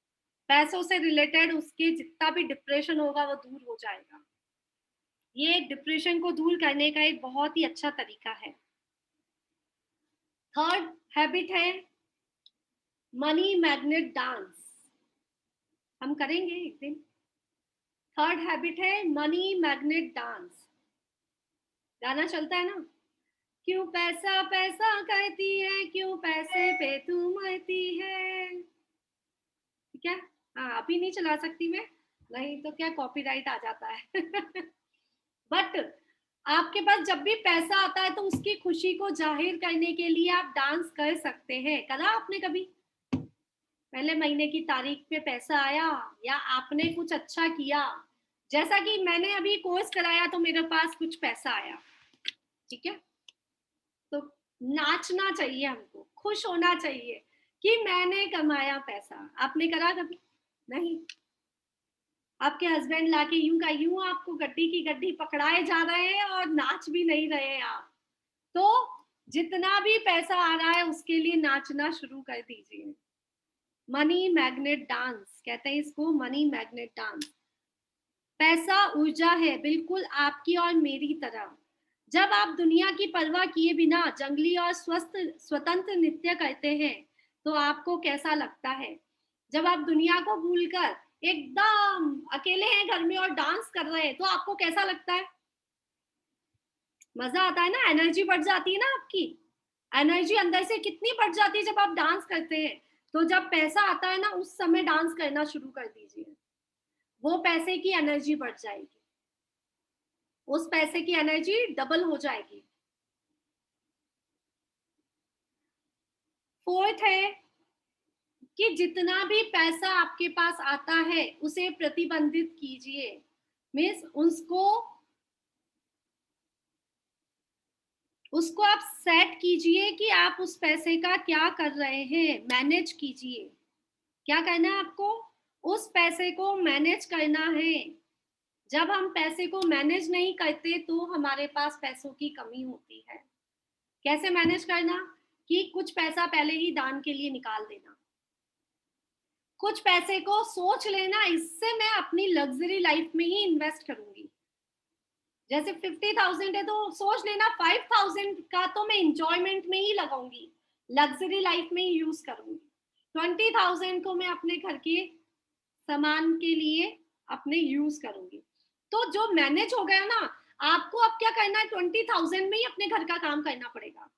[SPEAKER 1] पैसों से रिलेटेड उसके जितना भी डिप्रेशन होगा वो दूर हो जाएगा। ये डिप्रेशन को दूर करने का एक बहुत ही अच्छा तरीका है। थर्ड हैबिट है मनी मैग्नेट डांस, हम करेंगे एक दिन। थर्ड हैबिट है मनी मैग्नेट डांस। गाना चलता है ना, क्यों पैसा पैसा कहती है, क्यों पैसे पे तू मरती है, ठीक है। हाँ अभी नहीं चला सकती मैं, नहीं तो क्या कॉपीराइट आ जाता है। बट आपके पास जब भी पैसा आता है तो उसकी खुशी को जाहिर करने के लिए आप डांस कर सकते हैं। करा आपने कभी, पहले महीने की तारीख पे पैसा आया या आपने कुछ अच्छा किया, जैसा कि मैंने अभी कोर्स कराया तो मेरे पास कुछ पैसा आया, ठीक है। तो नाचना चाहिए, हमको खुश होना चाहिए कि मैंने कमाया पैसा। आपने करा कभी? नहीं। आपके हस्बैंड लाके यूं का यूं आपको गड्डी की गड्डी पकड़ाए जा रहे हैं और नाच भी नहीं रहे हैं आप, तो जितना भी पैसा आ रहा है उसके लिए नाचना शुरू कर दीजिए। मनी मैग्नेट डांस कहते हैं इसको, मनी मैग्नेट डांस। पैसा ऊर्जा है, बिल्कुल आपकी और मेरी तरह। जब आप दुनिया की परवाह किए बिना जंगली और स्वस्थ स्वतंत्र नृत्य करते हैं तो आपको कैसा लगता है? जब आप दुनिया को भूलकर एकदम अकेले हैं घर में और डांस कर रहे हैं तो आपको कैसा लगता है? मजा आता है ना, एनर्जी बढ़ जाती है ना आपकी। एनर्जी अंदर से कितनी बढ़ जाती है जब आप डांस करते हैं। तो जब पैसा आता है ना उस समय डांस करना शुरू कर दीजिए, वो पैसे की एनर्जी बढ़ जाएगी, उस पैसे की एनर्जी डबल हो जाएगी। फोर्थ है कि जितना भी पैसा आपके पास आता है उसे प्रतिबंधित कीजिए। मीन्स उसको आप सेट कीजिए कि आप उस पैसे का क्या कर रहे हैं, मैनेज कीजिए। क्या करना है आपको? उस पैसे को मैनेज करना है। जब हम पैसे को मैनेज नहीं करते तो हमारे पास पैसों की कमी होती है। कैसे मैनेज करना? कि कुछ पैसा पहले ही दान के लिए निकाल देना, कुछ पैसे को सोच लेना इससे मैं अपनी लग्जरी लाइफ में ही इन्वेस्ट करूंगी। जैसे 50,000 है तो सोच लेना 5,000 का तो मैं इंजॉयमेंट में ही लगाऊंगी, लग्जरी लाइफ में ही यूज करूंगी। 20,000 को मैं अपने घर के सामान के लिए अपने यूज करूंगी। तो जो मैनेज हो गया ना, आपको अब क्या करना है, 20,000 में ही अपने घर का काम करना पड़ेगा।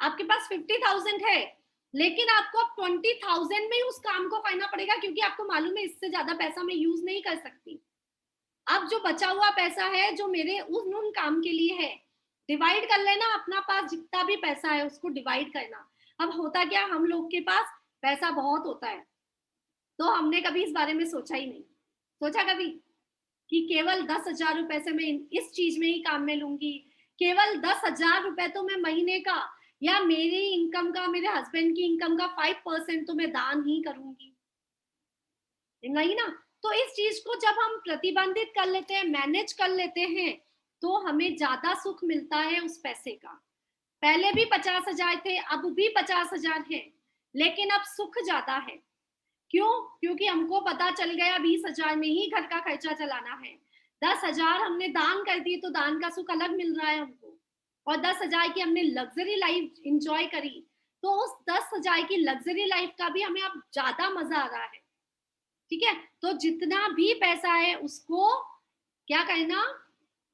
[SPEAKER 1] आपके पास 50,000 है लेकिन आपको अब 20,000 में ही उस काम को करना पड़ेगा क्योंकि आपको मालूम है इससे ज्यादा पैसा मैं यूज नहीं कर सकती। अब जो बचा हुआ पैसा है जो मेरे उन काम के लिए है, डिवाइड कर लेना, अपना पास जितना भी पैसा है उसको डिवाइड करना। अब होता क्या, हम लोग के पास पैसा बहुत होता है तो हमने कभी इस बारे में सोचा ही नहीं। सोचा कभी कि केवल 10,000 रुपए से मैं इस चीज में ही काम में लूंगी, केवल 10,000 रुपए तो मैं महीने का या मेरी इनकम का, मेरे हस्बैंड की इनकम का 5% तो मैं दान ही करूंगी, नहीं ना। तो इस चीज को जब हम प्रतिबंधित कर लेते हैं, मैनेज कर लेते हैं, तो हमें ज्यादा सुख मिलता है उस पैसे का। पहले भी 50,000 थे, अब भी 50,000 है, लेकिन अब सुख ज्यादा है। क्यों? क्योंकि हमको पता चल गया 20,000 में ही घर का खर्चा चलाना है। 10,000 हमने दान कर दिए तो दान का सुख अलग मिल रहा है हमको, और 10,000 की हमने लग्जरी लाइफ इंजॉय करी तो उस 10,000 की लग्जरी लाइफ का भी हमें अब ज्यादा मजा आ रहा है, ठीक है। तो जितना भी पैसा है उसको क्या करना,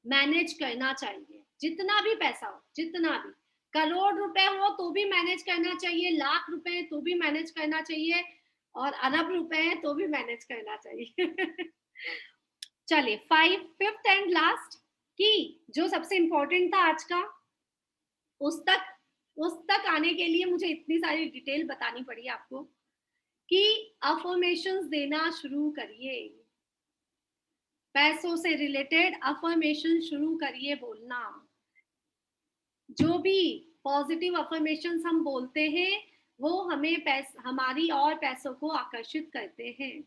[SPEAKER 1] मैनेज करना चाहिए। जितना भी पैसा हो, जितना भी, करोड़ रुपए हो तो भी मैनेज करना चाहिए, लाख रुपए है तो भी मैनेज करना चाहिए, और अरब रुपए है तो भी मैनेज करना चाहिए। चलिए फिफ्थ एंड लास्ट, की जो सबसे इंपॉर्टेंट था आज का, पुस्तक उस तक आने के लिए मुझे इतनी सारी डिटेल बतानी पड़ी आपको कि अफर्मेशंस देना शुरू करिए, पैसों से रिलेटेड अफर्मेशन शुरू करिए बोलना। जो भी पॉजिटिव अफर्मेशंस हम बोलते हैं वो हमें हमारी और पैसों को आकर्षित करते हैं।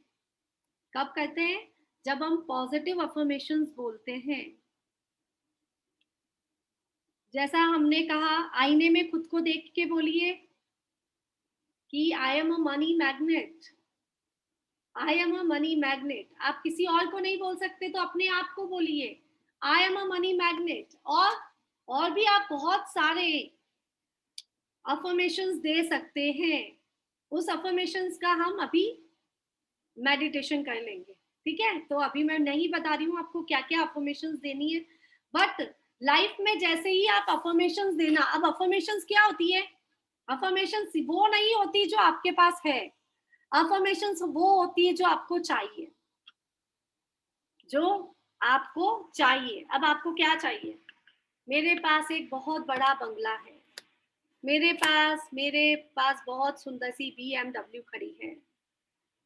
[SPEAKER 1] कब करते हैं? जब हम पॉजिटिव अफर्मेशंस बोलते हैं। जैसा हमने कहा, आईने में खुद को देख के बोलिए कि I am a money magnet, I am a money magnet. आप किसी और को नहीं बोल सकते तो अपने आप को बोलिए I am a money magnet. और भी आप बहुत सारे अफर्मेशंस दे सकते हैं। उस अफर्मेशंस का हम अभी मेडिटेशन कर लेंगे, ठीक है? तो अभी मैं नहीं बता रही हूँ आपको क्या क्या अफर्मेशंस देनी है, बट लाइफ में जैसे ही आप अफर्मेशंस देना, अब अफर्मेशंस क्या होती है? अफर्मेशंस वो नहीं होती जो आपके पास है, अफर्मेशंस वो होती है जो आपको चाहिए, जो आपको चाहिए। अब आपको क्या चाहिए? मेरे पास एक बहुत बड़ा बंगला है, मेरे पास बहुत सुंदर सी BMW खड़ी है।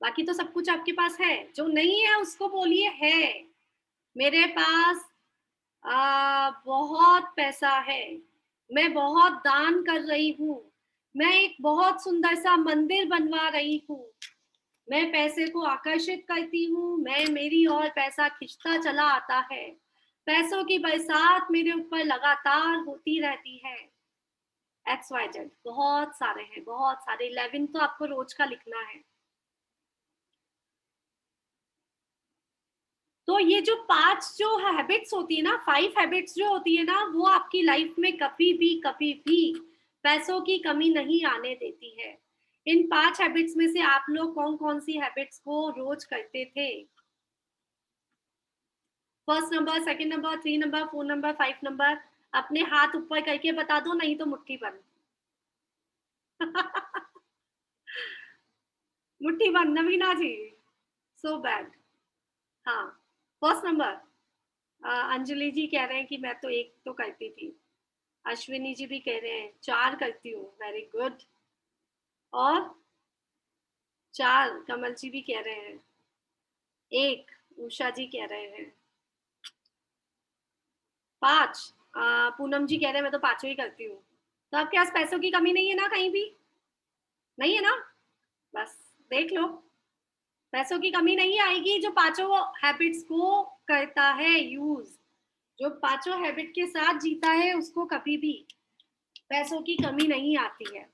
[SPEAKER 1] बाकी तो सब कुछ आपके पास है, जो नहीं है उसको बोलिए है। मेरे पास बहुत पैसा है, मैं बहुत दान कर रही हूँ, मैं एक बहुत सुंदर सा मंदिर बनवा रही हूँ, मैं पैसे को आकर्षित करती हूँ, मैं मेरी और पैसा खिंचता चला आता है, पैसों की बरसात मेरे ऊपर लगातार होती रहती है। XYZ बहुत सारे हैं, बहुत सारे, 11 तो आपको रोज का लिखना है। तो ये जो 5 जो हैबिट्स होती है ना, 5 हैबिट्स जो होती है ना, वो आपकी लाइफ में कभी भी पैसों की कमी नहीं आने देती है। इन 5 हैबिट्स में से आप लोग कौन-कौन सी हैबिट्स को रोज करते थे? First number, second number, 3 number, 4 number, 5 number, अपने हाथ ऊपर करके बता दो, नहीं तो मुट्ठी बंद। मुट्ठी बंद, नवीना जी, सो बैड। हाँ, फर्स्ट नंबर। अंजलि जी कह रहे हैं कि मैं तो 1 तो करती थी। अश्विनी जी भी कह रहे हैं 4 करती हूँ, वेरी गुड। और 4 कमल जी भी कह रहे हैं, 1 उषा जी कह रहे हैं, 5 पूनम जी कह रहे हैं मैं तो 5 ही करती हूँ। तो आपके पास पैसों की कमी नहीं है ना कहीं भी? नहीं है ना? बस देख लो, पैसों की कमी नहीं आएगी जो 5 हैबिट्स को करता है यूज। जो 5 हैबिट के साथ जीता है उसको कभी भी पैसों की कमी नहीं आती है।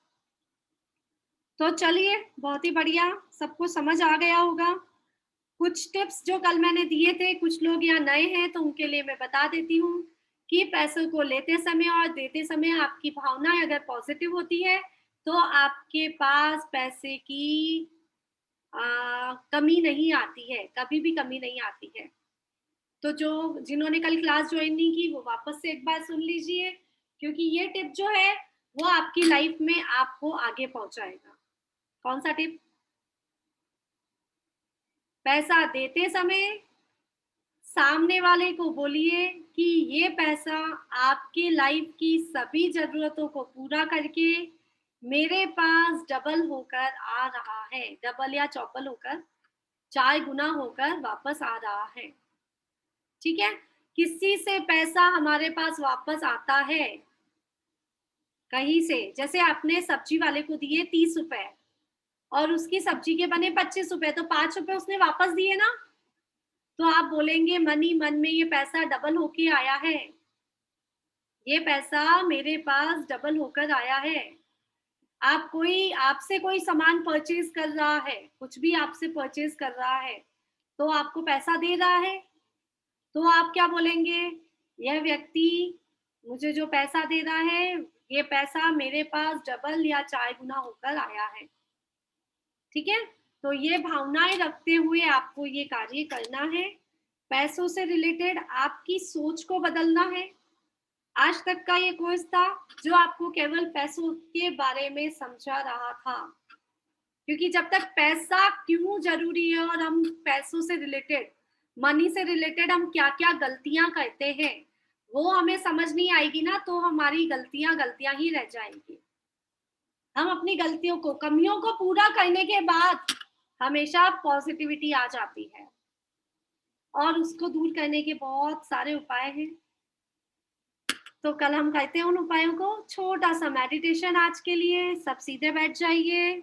[SPEAKER 1] तो चलिए, बहुत ही बढ़िया, सबको समझ आ गया होगा। कुछ टिप्स जो कल मैंने दिए थे, कुछ लोग यहाँ नए हैं तो उनके लिए मैं बता देती हूँ कि पैसों को लेते समय और देते समय आपकी भावनाएं अगर पॉजिटिव होती है तो आपके पास पैसे की कमी नहीं आती है, कभी भी कमी नहीं आती है। तो जो जिन्होंने कल क्लास ज्वाइन नहीं की वो वापस से एक बार सुन लीजिए, क्योंकि ये टिप जो है वो आपकी लाइफ में आपको आगे पहुंचाएगा। कौन सा टिप? पैसा देते समय सामने वाले को बोलिए कि ये पैसा आपके लाइफ की सभी जरूरतों को पूरा करके मेरे पास डबल होकर आ रहा है, डबल या चौपल होकर, 4 गुना होकर वापस आ रहा है। ठीक है? किसी से पैसा हमारे पास वापस आता है कहीं से, जैसे आपने सब्जी वाले को दिए 30 रुपए और उसकी सब्जी के बने 25 रुपए, तो 5 रुपए उसने वापस दिए ना, तो आप बोलेंगे मन ही मन में ये पैसा डबल होके आया है, ये पैसा मेरे पास डबल होकर आया है। आपसे कोई सामान परचेज कर रहा है, कुछ भी आपसे परचेज कर रहा है, तो आपको पैसा दे रहा है, तो आप क्या बोलेंगे? यह व्यक्ति मुझे जो पैसा दे रहा है, ये पैसा मेरे पास डबल या 4 गुना होकर आया है। ठीक है? तो ये भावनाएँ रखते हुए आपको ये कार्य करना है। पैसों से रिलेटेड आपकी सोच को बदलना है। आज तक का ये कोर्स था जो आपको केवल पैसों के बारे में समझा रहा था। क्योंकि जब तक पैसा क्यों ज़रूरी है और हम पैसों से रिलेटेड, मनी से रिलेटेड हम क्या-क्या गलतियाँ करते हैं, वो हमें समझ नहीं आएगी ना, तो हमारी गलतियां गलतियां ही रह जाएंगी। हम अपनी गलतियों को, कमियों को पूरा करने के बाद हमेशा पॉजिटिविटी आ जाती है, और उसको दूर करने के बहुत सारे उपाय हैं। तो कल हम करते हैं उन उपायों को। छोटा सा मेडिटेशन आज के लिए, सब सीधे बैठ जाइए।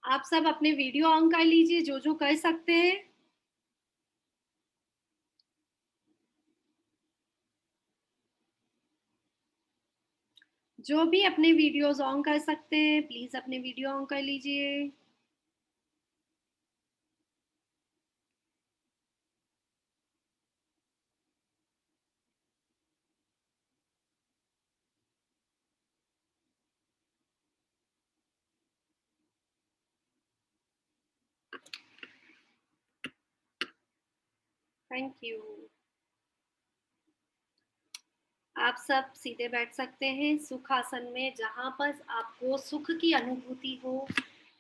[SPEAKER 1] आप सब अपने वीडियो ऑन कर लीजिए, जो जो कर सकते हैं। जो भी अपने वीडियोस ऑन कर सकते हैं, प्लीज अपने वीडियो ऑन कर लीजिए। Thank you. आप सब सीधे बैठ सकते हैं सुख आसन में, जहां पर आपको सुख की अनुभूति हो,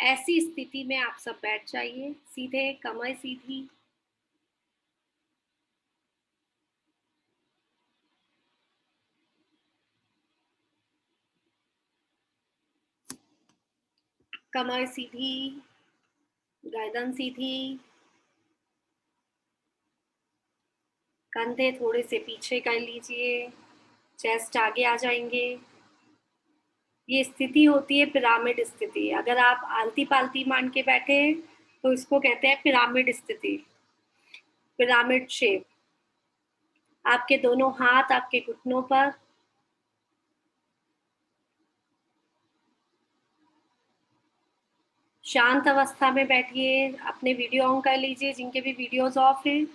[SPEAKER 1] ऐसी स्थिति में आप सब बैठ जाइए। सीधे, कमर सीधी। कमर सीधी, गर्दन सीधी, कंधे थोड़े से पीछे कर लीजिए, चेस्ट आगे आ जाएंगे। ये स्थिति होती है पिरामिड स्थिति। अगर आप आलती पालती मान के बैठे हैं तो इसको कहते हैं पिरामिड स्थिति, पिरामिड शेप। आपके दोनों हाथ आपके घुटनों पर, शांत अवस्था में बैठिए। अपने वीडियो ऑन कर लीजिए, जिनके भी वीडियोस ऑफ हैं।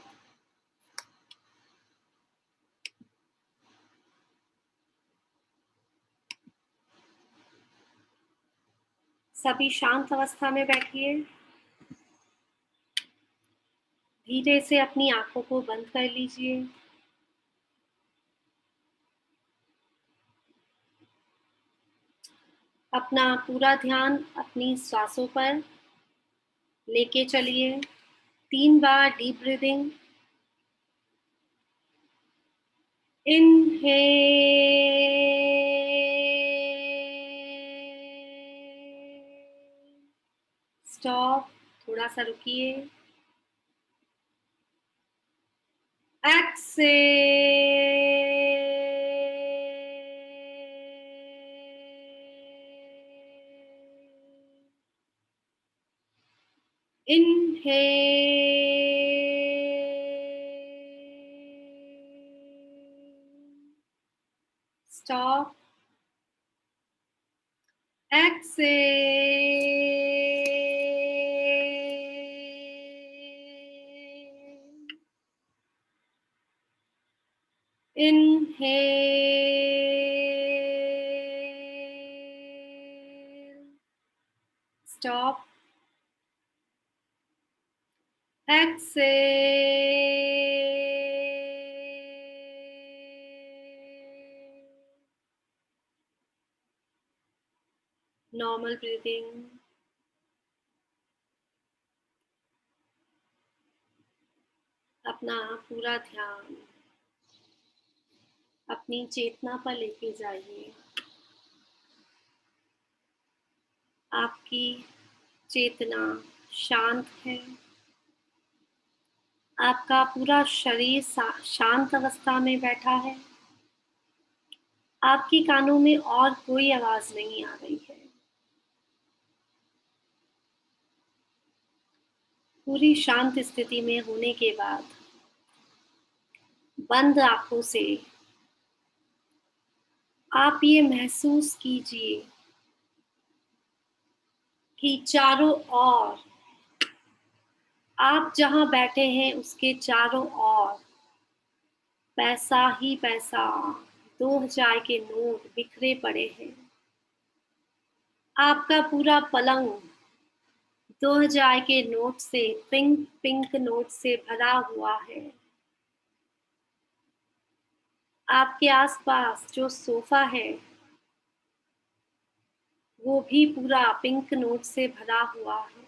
[SPEAKER 1] सभी शांत अवस्था में बैठिए। धीरे से अपनी आंखों को बंद कर लीजिए। अपना पूरा ध्यान अपनी सांसों पर लेके चलिए। 3 बार डीप ब्रीदिंग। इनहेल, स्टॉप, थोड़ा सा रुकिए। Exhale, inhale, stop, exhale, inhale, stop, exhale, normal breathing. अपना पूरा ध्यान अपनी चेतना पर लेके जाइए। आपकी चेतना शांत है। आपका पूरा शरीर शांत अवस्था में बैठा है। आपके कानों में और कोई आवाज नहीं आ रही है। पूरी शांत स्थिति में होने के बाद बंद आंखों से आप ये महसूस कीजिए कि चारों ओर, आप जहां बैठे हैं उसके चारों ओर पैसा ही पैसा, 2000 के नोट बिखरे पड़े हैं। आपका पूरा पलंग 2000 के नोट से, पिंक पिंक नोट से भरा हुआ है। आपके आसपास जो सोफा है वो भी पूरा पिंक नोट से भरा हुआ है।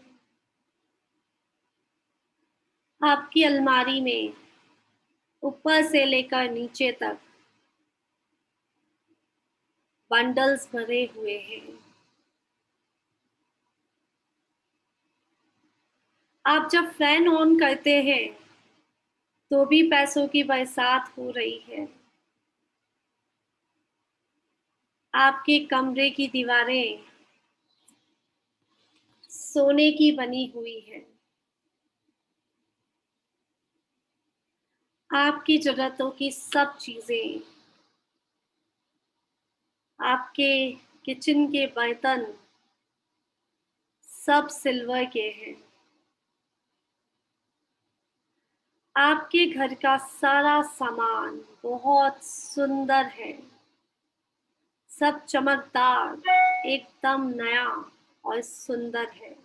[SPEAKER 1] आपकी अलमारी में ऊपर से लेकर नीचे तक बंडल्स भरे हुए हैं। आप जब फैन ऑन करते हैं तो भी पैसों की बरसात हो रही है। आपके कमरे की दीवारें सोने की बनी हुई है। आपकी जरूरतों की सब चीजें, आपके किचन के बर्तन सब सिल्वर के हैं। आपके घर का सारा सामान बहुत सुंदर है, सब चमकदार, एकदम नया और सुंदर है।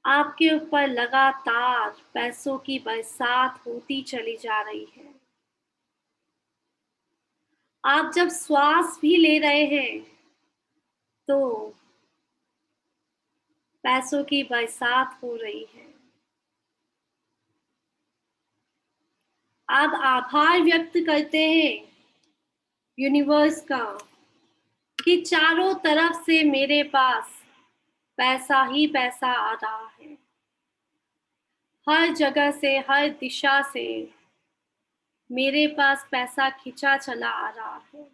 [SPEAKER 1] आपके ऊपर लगातार पैसों की बरसात होती चली जा रही है। आप जब श्वास भी ले रहे हैं तो पैसों की बरसात हो रही है। आप आभार व्यक्त करते हैं यूनिवर्स का कि चारों तरफ से मेरे पास पैसा ही पैसा आ रहा है। हर जगह से, हर दिशा से मेरे पास पैसा खिंचा चला आ रहा है।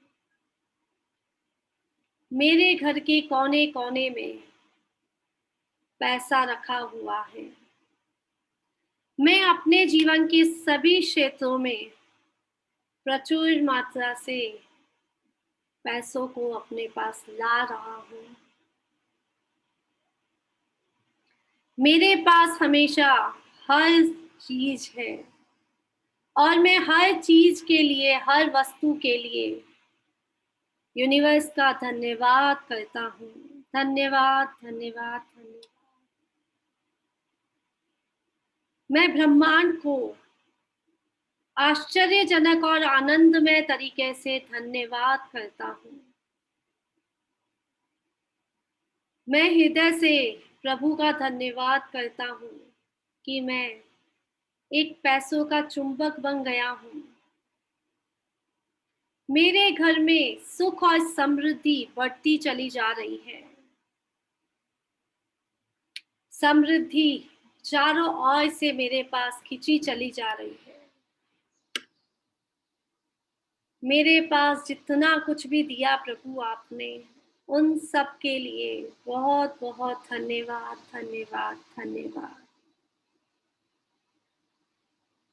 [SPEAKER 1] मेरे घर के कोने कोने में पैसा रखा हुआ है। मैं अपने जीवन के सभी क्षेत्रों में प्रचुर मात्रा से पैसों को अपने पास ला रहा हूँ। मेरे पास हमेशा हर चीज है और मैं हर चीज के लिए, हर वस्तु के लिए यूनिवर्स का धन्यवाद करता हूँ। धन्यवाद, धन्यवाद, धन्यवाद। मैं ब्रह्मांड को आश्चर्यजनक और आनंदमय तरीके से धन्यवाद करता हूँ। मैं हृदय से प्रभु का धन्यवाद करता हूँ कि मैं एक पैसों का चुंबक बन गया हूँ। मेरे घर में सुख और समृद्धि बढ़ती चली जा रही है। समृद्धि चारों ओर से मेरे पास खिंची चली जा रही है। मेरे पास जितना कुछ भी दिया प्रभु आपने, उन सब के लिए बहुत बहुत धन्यवाद, धन्यवाद, धन्यवाद।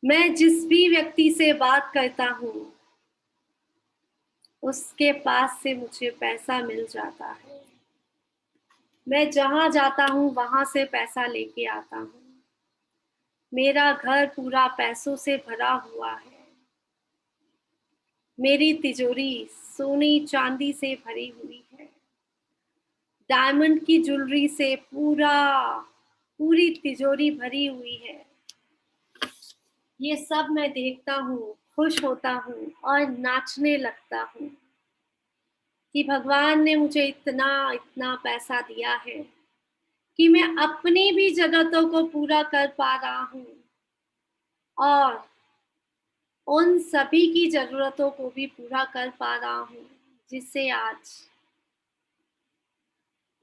[SPEAKER 1] मैं जिस भी व्यक्ति से बात करता हूँ उसके पास से मुझे पैसा मिल जाता है। मैं जहाँ जाता हूँ वहां से पैसा लेके आता हूँ। मेरा घर पूरा पैसों से भरा हुआ है। मेरी तिजोरी सोने चांदी से भरी हुई है। डायमंड की ज्वेलरी से पूरी तिजोरी भरी हुई है। ये सब मैं देखता हूँ, खुश होता हूँ और नाचने लगता हूँ कि भगवान ने मुझे इतना इतना पैसा दिया है कि मैं अपनी भी जरूरतों को पूरा कर पा रहा हूँ और उन सभी की जरूरतों को भी पूरा कर पा रहा हूँ जिससे आज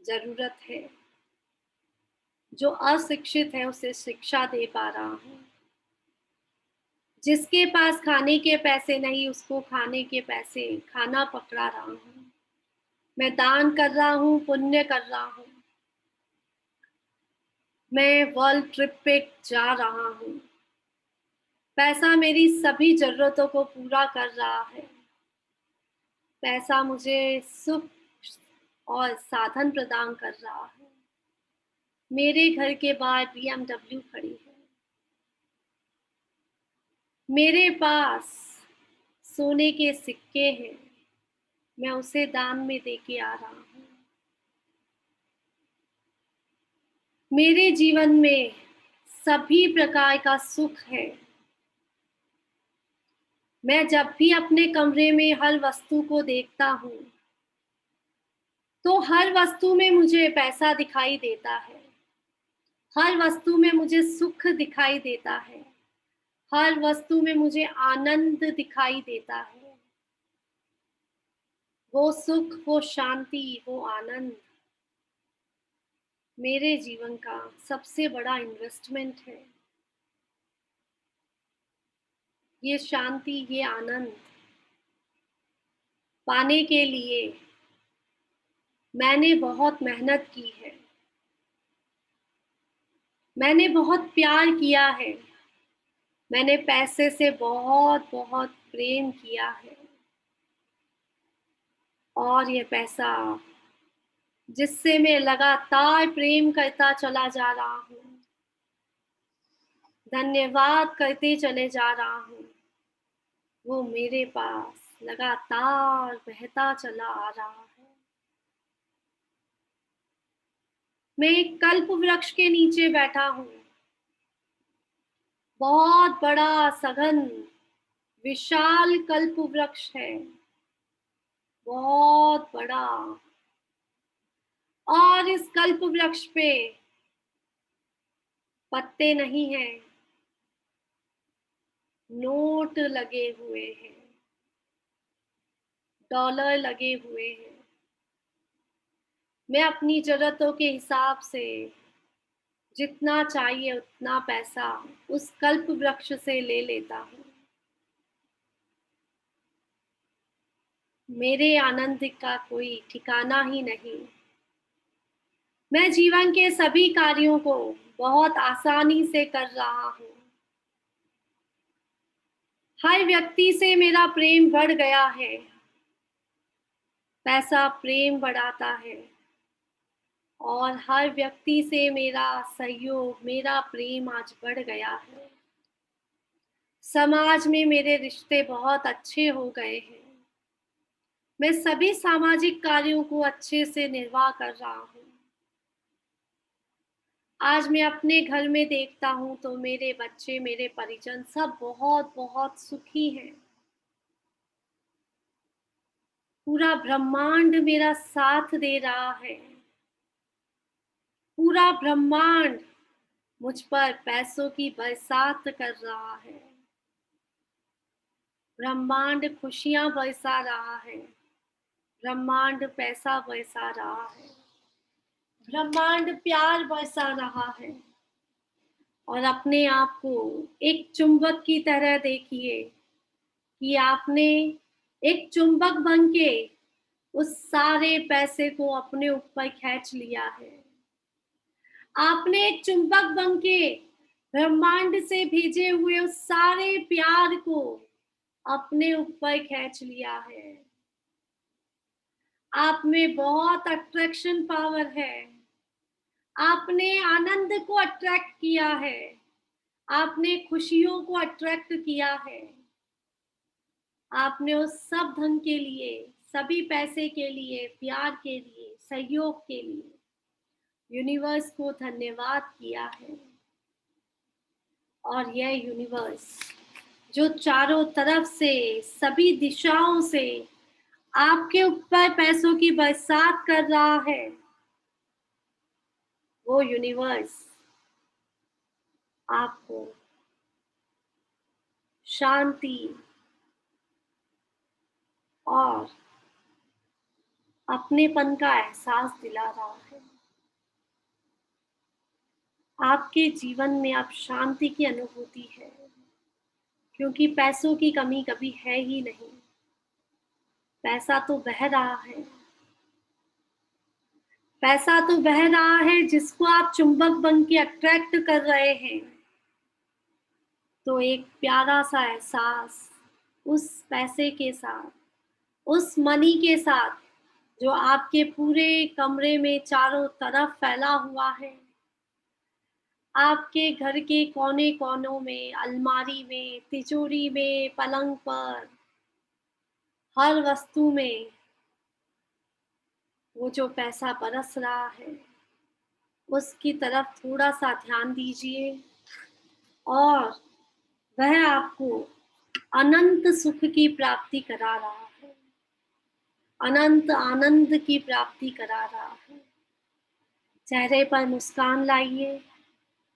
[SPEAKER 1] जरूरत है। जो अशिक्षित है उसे शिक्षा दे पा रहा हूँ। जिसके पास खाने के पैसे नहीं उसको खाने के पैसे, खाना पकड़ा रहा हूँ। मैं दान कर रहा हूँ, पुण्य कर रहा हूँ। मैं वर्ल्ड ट्रिप पे जा रहा हूँ। पैसा मेरी सभी जरूरतों को पूरा कर रहा है। पैसा मुझे सुख और साधन प्रदान कर रहा है। मेरे घर के बाहर BMW खड़ी है। मेरे पास सोने के सिक्के हैं, मैं उसे दान में देके आ रहा हूँ। मेरे जीवन में सभी प्रकार का सुख है। मैं जब भी अपने कमरे में हर वस्तु को देखता हूँ, तो हर वस्तु में मुझे पैसा दिखाई देता है। हर वस्तु में मुझे सुख दिखाई देता है। हर वस्तु में मुझे आनंद दिखाई देता है। वो सुख, वो शांति, वो आनंद मेरे जीवन का सबसे बड़ा इन्वेस्टमेंट है। ये शांति, ये आनंद पाने के लिए मैंने बहुत मेहनत की है। मैंने बहुत प्यार किया है। मैंने पैसे से बहुत प्रेम किया है। और ये पैसा जिससे मैं लगातार प्रेम करता चला जा रहा हूँ, धन्यवाद करते चले जा रहा हूँ, वो मेरे पास लगातार बहता चला आ रहा है। मैं एक कल्प वृक्ष के नीचे बैठा हूँ। बहुत बड़ा, सघन, विशाल कल्प वृक्ष है। बहुत बड़ा। और इस कल्प वृक्ष पे पत्ते नहीं हैं, नोट लगे हुए हैं, डॉलर लगे हुए हैं। मैं अपनी ज़रूरतों के हिसाब से जितना चाहिए उतना पैसा उस कल्प वृक्ष से ले लेता हूँ। मेरे आनंद का कोई ठिकाना ही नहीं। मैं जीवन के सभी कार्यों को बहुत आसानी से कर रहा हूँ। हर व्यक्ति से मेरा प्रेम बढ़ गया है। पैसा प्रेम बढ़ाता है। और हर व्यक्ति से मेरा सहयोग, मेरा प्रेम आज बढ़ गया है। समाज में मेरे रिश्ते बहुत अच्छे हो गए हैं। मैं सभी सामाजिक कार्यों को अच्छे से निर्वाह कर रहा हूँ। आज मैं अपने घर में देखता हूँ तो मेरे बच्चे, मेरे परिजन सब बहुत सुखी हैं। पूरा ब्रह्मांड मेरा साथ दे रहा है। पूरा ब्रह्मांड मुझ पर पैसों की बरसात कर रहा है। ब्रह्मांड खुशियां बरसा रहा है। ब्रह्मांड पैसा बरसा रहा है। ब्रह्मांड प्यार बरसा रहा है। और अपने आप को एक चुंबक की तरह देखिए कि आपने एक चुंबक बन के उस सारे पैसे को अपने ऊपर खींच लिया है। आपने एक चुंबक बन के ब्रह्मांड से भेजे हुए उस सारे प्यार को अपने ऊपर खींच लिया है। आप में बहुत अट्रैक्शन पावर है। आपने आनंद को अट्रैक्ट किया है। आपने खुशियों को अट्रैक्ट किया है। आपने उस सब धन के लिए, सभी पैसे के लिए, प्यार के लिए, सहयोग के लिए यूनिवर्स को धन्यवाद किया है। और यह यूनिवर्स जो चारों तरफ से, सभी दिशाओं से आपके ऊपर पैसों की बरसात कर रहा है, वो यूनिवर्स आपको शांति और अपनेपन का एहसास दिला रहा है। आपके जीवन में अब शांति की अनुभूति है, क्योंकि पैसों की कमी कभी है ही नहीं। पैसा तो बह रहा है। पैसा तो बह रहा है जिसको आप चुंबक बन के अट्रैक्ट कर रहे हैं। तो एक प्यारा सा एहसास उस पैसे के साथ, उस मनी के साथ जो आपके पूरे कमरे में चारों तरफ फैला हुआ है, आपके घर के कोने कोनों में, अलमारी में, तिजोरी में, पलंग पर, हर वस्तु में वो जो पैसा बरस रहा है, उसकी तरफ थोड़ा सा ध्यान दीजिए और वह आपको अनंत सुख की प्राप्ति करा रहा है, अनंत आनंद की प्राप्ति करा रहा है। चेहरे पर मुस्कान लाइए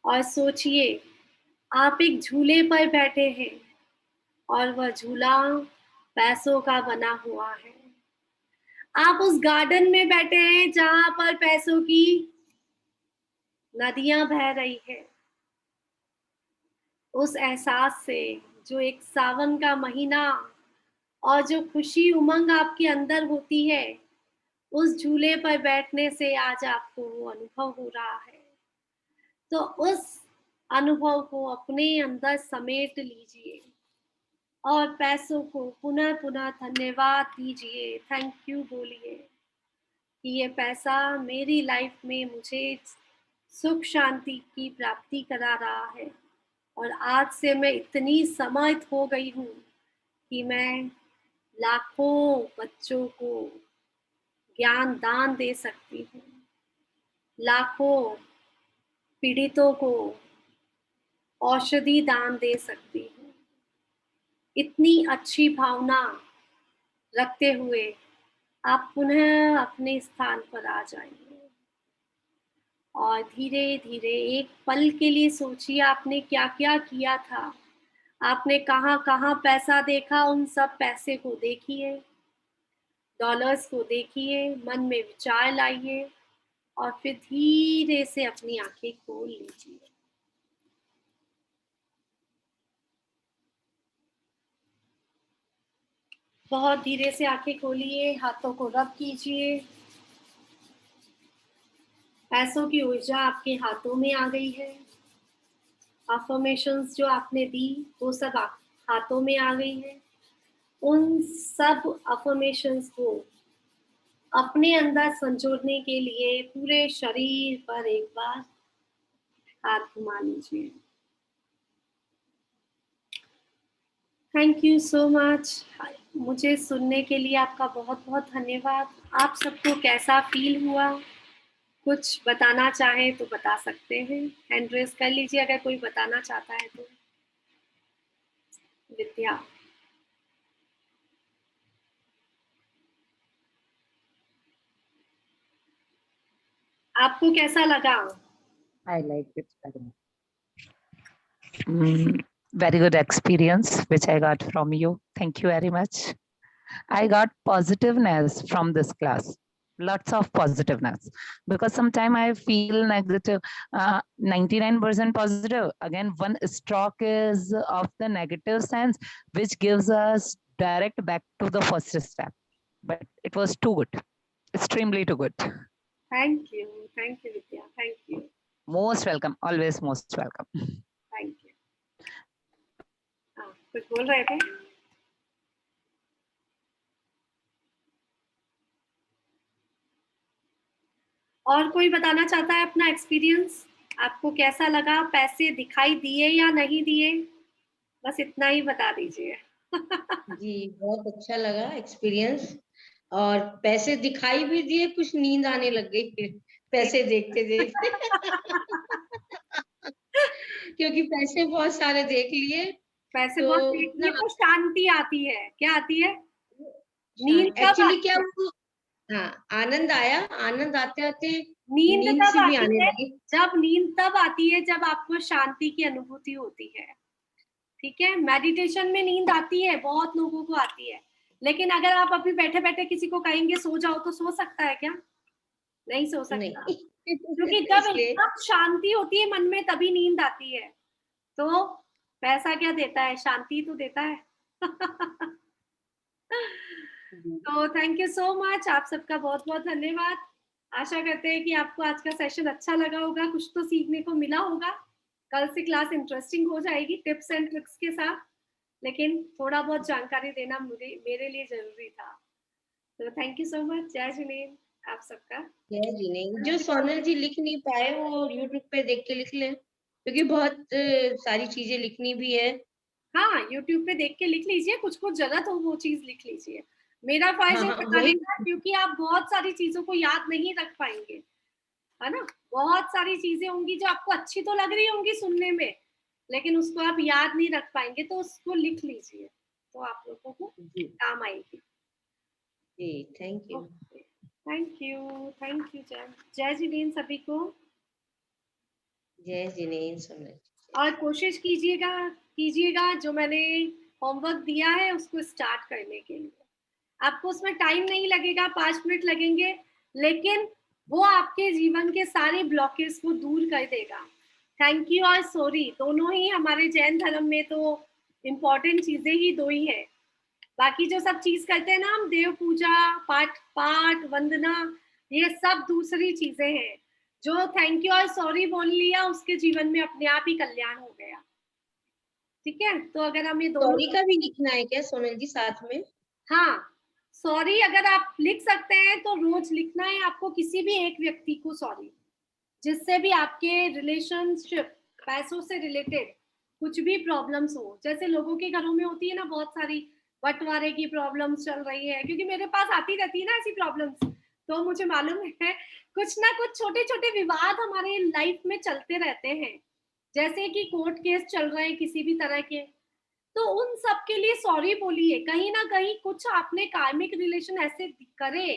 [SPEAKER 1] और सोचिए आप एक झूले पर बैठे हैं और वह झूला पैसों का बना हुआ है। आप उस गार्डन में बैठे हैं जहां पर पैसों की नदियां बह रही है। उस एहसास से जो एक सावन का महीना और जो खुशी उमंग आपके अंदर होती है, उस झूले पर बैठने से आज आपको वो अनुभव हो रहा है। तो उस अनुभव को अपने अंदर समेट लीजिए और पैसों को पुनः पुनः धन्यवाद दीजिए, थैंक यू बोलिए कि ये पैसा मेरी लाइफ में मुझे सुख शांति की प्राप्ति करा रहा है और आज से मैं इतनी समर्थ हो गई हूँ कि मैं लाखों बच्चों को ज्ञान दान दे सकती हूँ, लाखों पीड़ितों को औषधि दान दे सकती हूँ। इतनी अच्छी भावना रखते हुए आप पुनः अपने स्थान पर आ जाएंगे और धीरे धीरे एक पल के लिए सोचिए आपने क्या क्या किया था, आपने कहाँ कहाँ पैसा देखा, उन सब पैसे को देखिए, डॉलर्स को देखिए, मन में विचार लाइए और फिर धीरे से अपनी आंखें खोल लीजिए। बहुत धीरे से आंखें खोलिए, हाथों को रब कीजिए। पैसों की ऊर्जा आपके हाथों में आ गई है। अफर्मेशंस जो आपने दी वो सब हाथों में आ गई है। उन सब अफर्मेशंस को अपने अंदर संजोने के लिए पूरे शरीर पर एक बार हाथ घुमा लीजिए। Thank you so much. मुझे सुनने के लिए आपका बहुत बहुत धन्यवाद। आप सबको कैसा फील हुआ, कुछ बताना चाहें तो बता सकते हैं, हैंड रेज कर लीजिए अगर कोई बताना चाहता है तो। विद्या, आपको कैसा लगा?
[SPEAKER 3] I liked it very much. Very good experience which I got from you. Thank you very much. I got positiveness from this class. Lots of positiveness because sometimes I feel negative, 99% positive. Again, one stroke is of the negative sense, which gives us direct back to the first step. But it was too good, extremely too good.
[SPEAKER 1] Thank you Vidya, thank you,
[SPEAKER 3] Most welcome, always most welcome.
[SPEAKER 1] Thank you. कुछ बोल रहे थे? और कोई बताना चाहता है अपना एक्सपीरियंस? आपको कैसा लगा? पैसे दिखाई दिए या नहीं दिए? बस इतना ही बता दीजिए।
[SPEAKER 2] जी, बहुत अच्छा लगा एक्सपीरियंस। और पैसे दिखाई भी दिए, कुछ नींद आने लग गई पैसे देखते देखते क्योंकि पैसे बहुत सारे देख लिए।
[SPEAKER 1] पैसे
[SPEAKER 2] तो
[SPEAKER 1] बहुत देख लिए तो शांति आती है। क्या आती है? नींद कब
[SPEAKER 2] एक्चुअली
[SPEAKER 1] आती
[SPEAKER 2] क्या
[SPEAKER 1] है?
[SPEAKER 2] वो, हाँ, आनंद आया, आनंद आते आते
[SPEAKER 1] नींद
[SPEAKER 2] नींद
[SPEAKER 1] तब
[SPEAKER 2] से भी
[SPEAKER 1] आती
[SPEAKER 2] आने
[SPEAKER 1] है
[SPEAKER 2] लगी।
[SPEAKER 1] नींद तब आती है जब आपको शांति की अनुभूति होती है। ठीक है, मेडिटेशन में नींद आती है, बहुत लोगों को आती है, लेकिन अगर आप अभी बैठे बैठे किसी को कहेंगे सो जाओ तो सो सकता है क्या? नहीं सो सकता,
[SPEAKER 2] नहीं
[SPEAKER 1] क्योंकि जब
[SPEAKER 2] इसलिए
[SPEAKER 1] एकदम शांति होती है मन में तभी नींद आती है। तो पैसा क्या देता है? शांति तो देता है। तो थैंक यू सो मच, आप सबका बहुत बहुत धन्यवाद। आशा करते हैं कि आपको आज का सेशन अच्छा लगा होगा, कुछ तो सीखने को मिला होगा। कल से क्लास इंटरेस्टिंग हो जाएगी टिप्स एंड ट्रिक्स के साथ, लेकिन थोड़ा बहुत जानकारी देना मेरे लिए जरूरी था। तो थैंक यू सो मच। जय जिनेंद्र आप सबका।
[SPEAKER 2] जय जी नहीं, जो सोनल जी लिख नहीं पाए वो यूट्यूब पे देख के लिख ले, क्योंकि बहुत सारी चीजें लिखनी भी है।
[SPEAKER 1] हाँ, यूट्यूब पे देख के लिख लीजिए, कुछ कुछ जगह तो वो चीज लिख लीजिए। मेरा फर्ज है
[SPEAKER 2] हाँ
[SPEAKER 1] बताने
[SPEAKER 2] वही।
[SPEAKER 1] का, क्योंकि आप बहुत सारी चीजों को याद नहीं रख पाएंगे, है ना? बहुत सारी चीजें होंगी जो आपको अच्छी तो लग रही होंगी सुनने में, लेकिन उसको आप याद नहीं रख पाएंगे, तो उसको लिख लीजिए। तो आप लोगों को
[SPEAKER 2] जी
[SPEAKER 1] काम आएगी।
[SPEAKER 2] जी, thank you.
[SPEAKER 1] Thank you, thank you जय जिनेंद्र सभी को।
[SPEAKER 2] जय जिनेंद्र सोनल।
[SPEAKER 1] और कोशिश कीजिएगा जो मैंने होमवर्क दिया है उसको स्टार्ट करने के लिए। आपको उसमें टाइम नहीं लगेगा, 5 मिनट लगेंगे, लेकिन वो आपके जीवन के सारे ब्लॉकेज को दूर कर देगा। थैंक यू और सॉरी दोनों ही हमारे जैन धर्म में तो इम्पोर्टेंट चीजें ही दो ही है। बाकी जो सब चीज करते हैं ना हम, देव पूजा, पाठ वंदना, ये सब दूसरी चीजें हैं। जो थैंक यू और सॉरी बोल लिया उसके जीवन में अपने आप ही कल्याण हो गया। ठीक है, तो अगर हम ये दोनों,
[SPEAKER 2] सॉरी का भी लिखना है क्या सोनल जी साथ में?
[SPEAKER 1] हाँ, सॉरी अगर आप लिख सकते हैं तो रोज लिखना है आपको, किसी भी एक व्यक्ति को सॉरी, जिससे भी आपके रिलेशनशिप, पैसों से रिलेटेड कुछ भी प्रॉब्लम्स हो। जैसे लोगों के घरों में होती है ना बहुत सारी बंटवारे की प्रॉब्लम्स चल रही है, क्योंकि मेरे पास आती रहती है ना ऐसी प्रॉब्लम्स, तो मुझे मालूम है कुछ ना कुछ छोटे छोटे विवाद हमारे लाइफ में चलते रहते हैं। जैसे कि कोर्ट केस चल रहे हैं किसी भी तरह के, तो उन सब के लिए सॉरी बोलिए। कहीं ना कहीं कुछ आपने कार्मिक रिलेशन ऐसे करे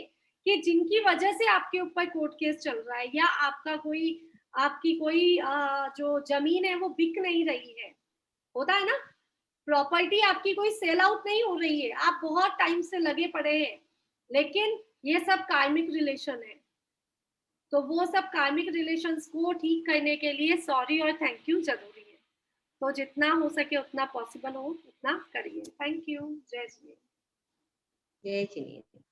[SPEAKER 1] कि जिनकी वजह से आपके ऊपर कोर्ट केस चल रहा है, या आपकी कोई जो जमीन है वो बिक नहीं रही है, होता है ना, प्रॉपर्टी आपकी कोई सेल आउट नहीं हो रही है, आप बहुत टाइम से लगे पड़े हैं, लेकिन ये सब कार्मिक रिलेशन है। तो वो सब कार्मिक रिलेशंस को ठीक करने के लिए सॉरी और थैंक यू जरूरी है। तो जितना हो सके उतना पॉसिबल हो उतना करिए। Thank you. जय श्री।
[SPEAKER 2] जय जिनेंद्र।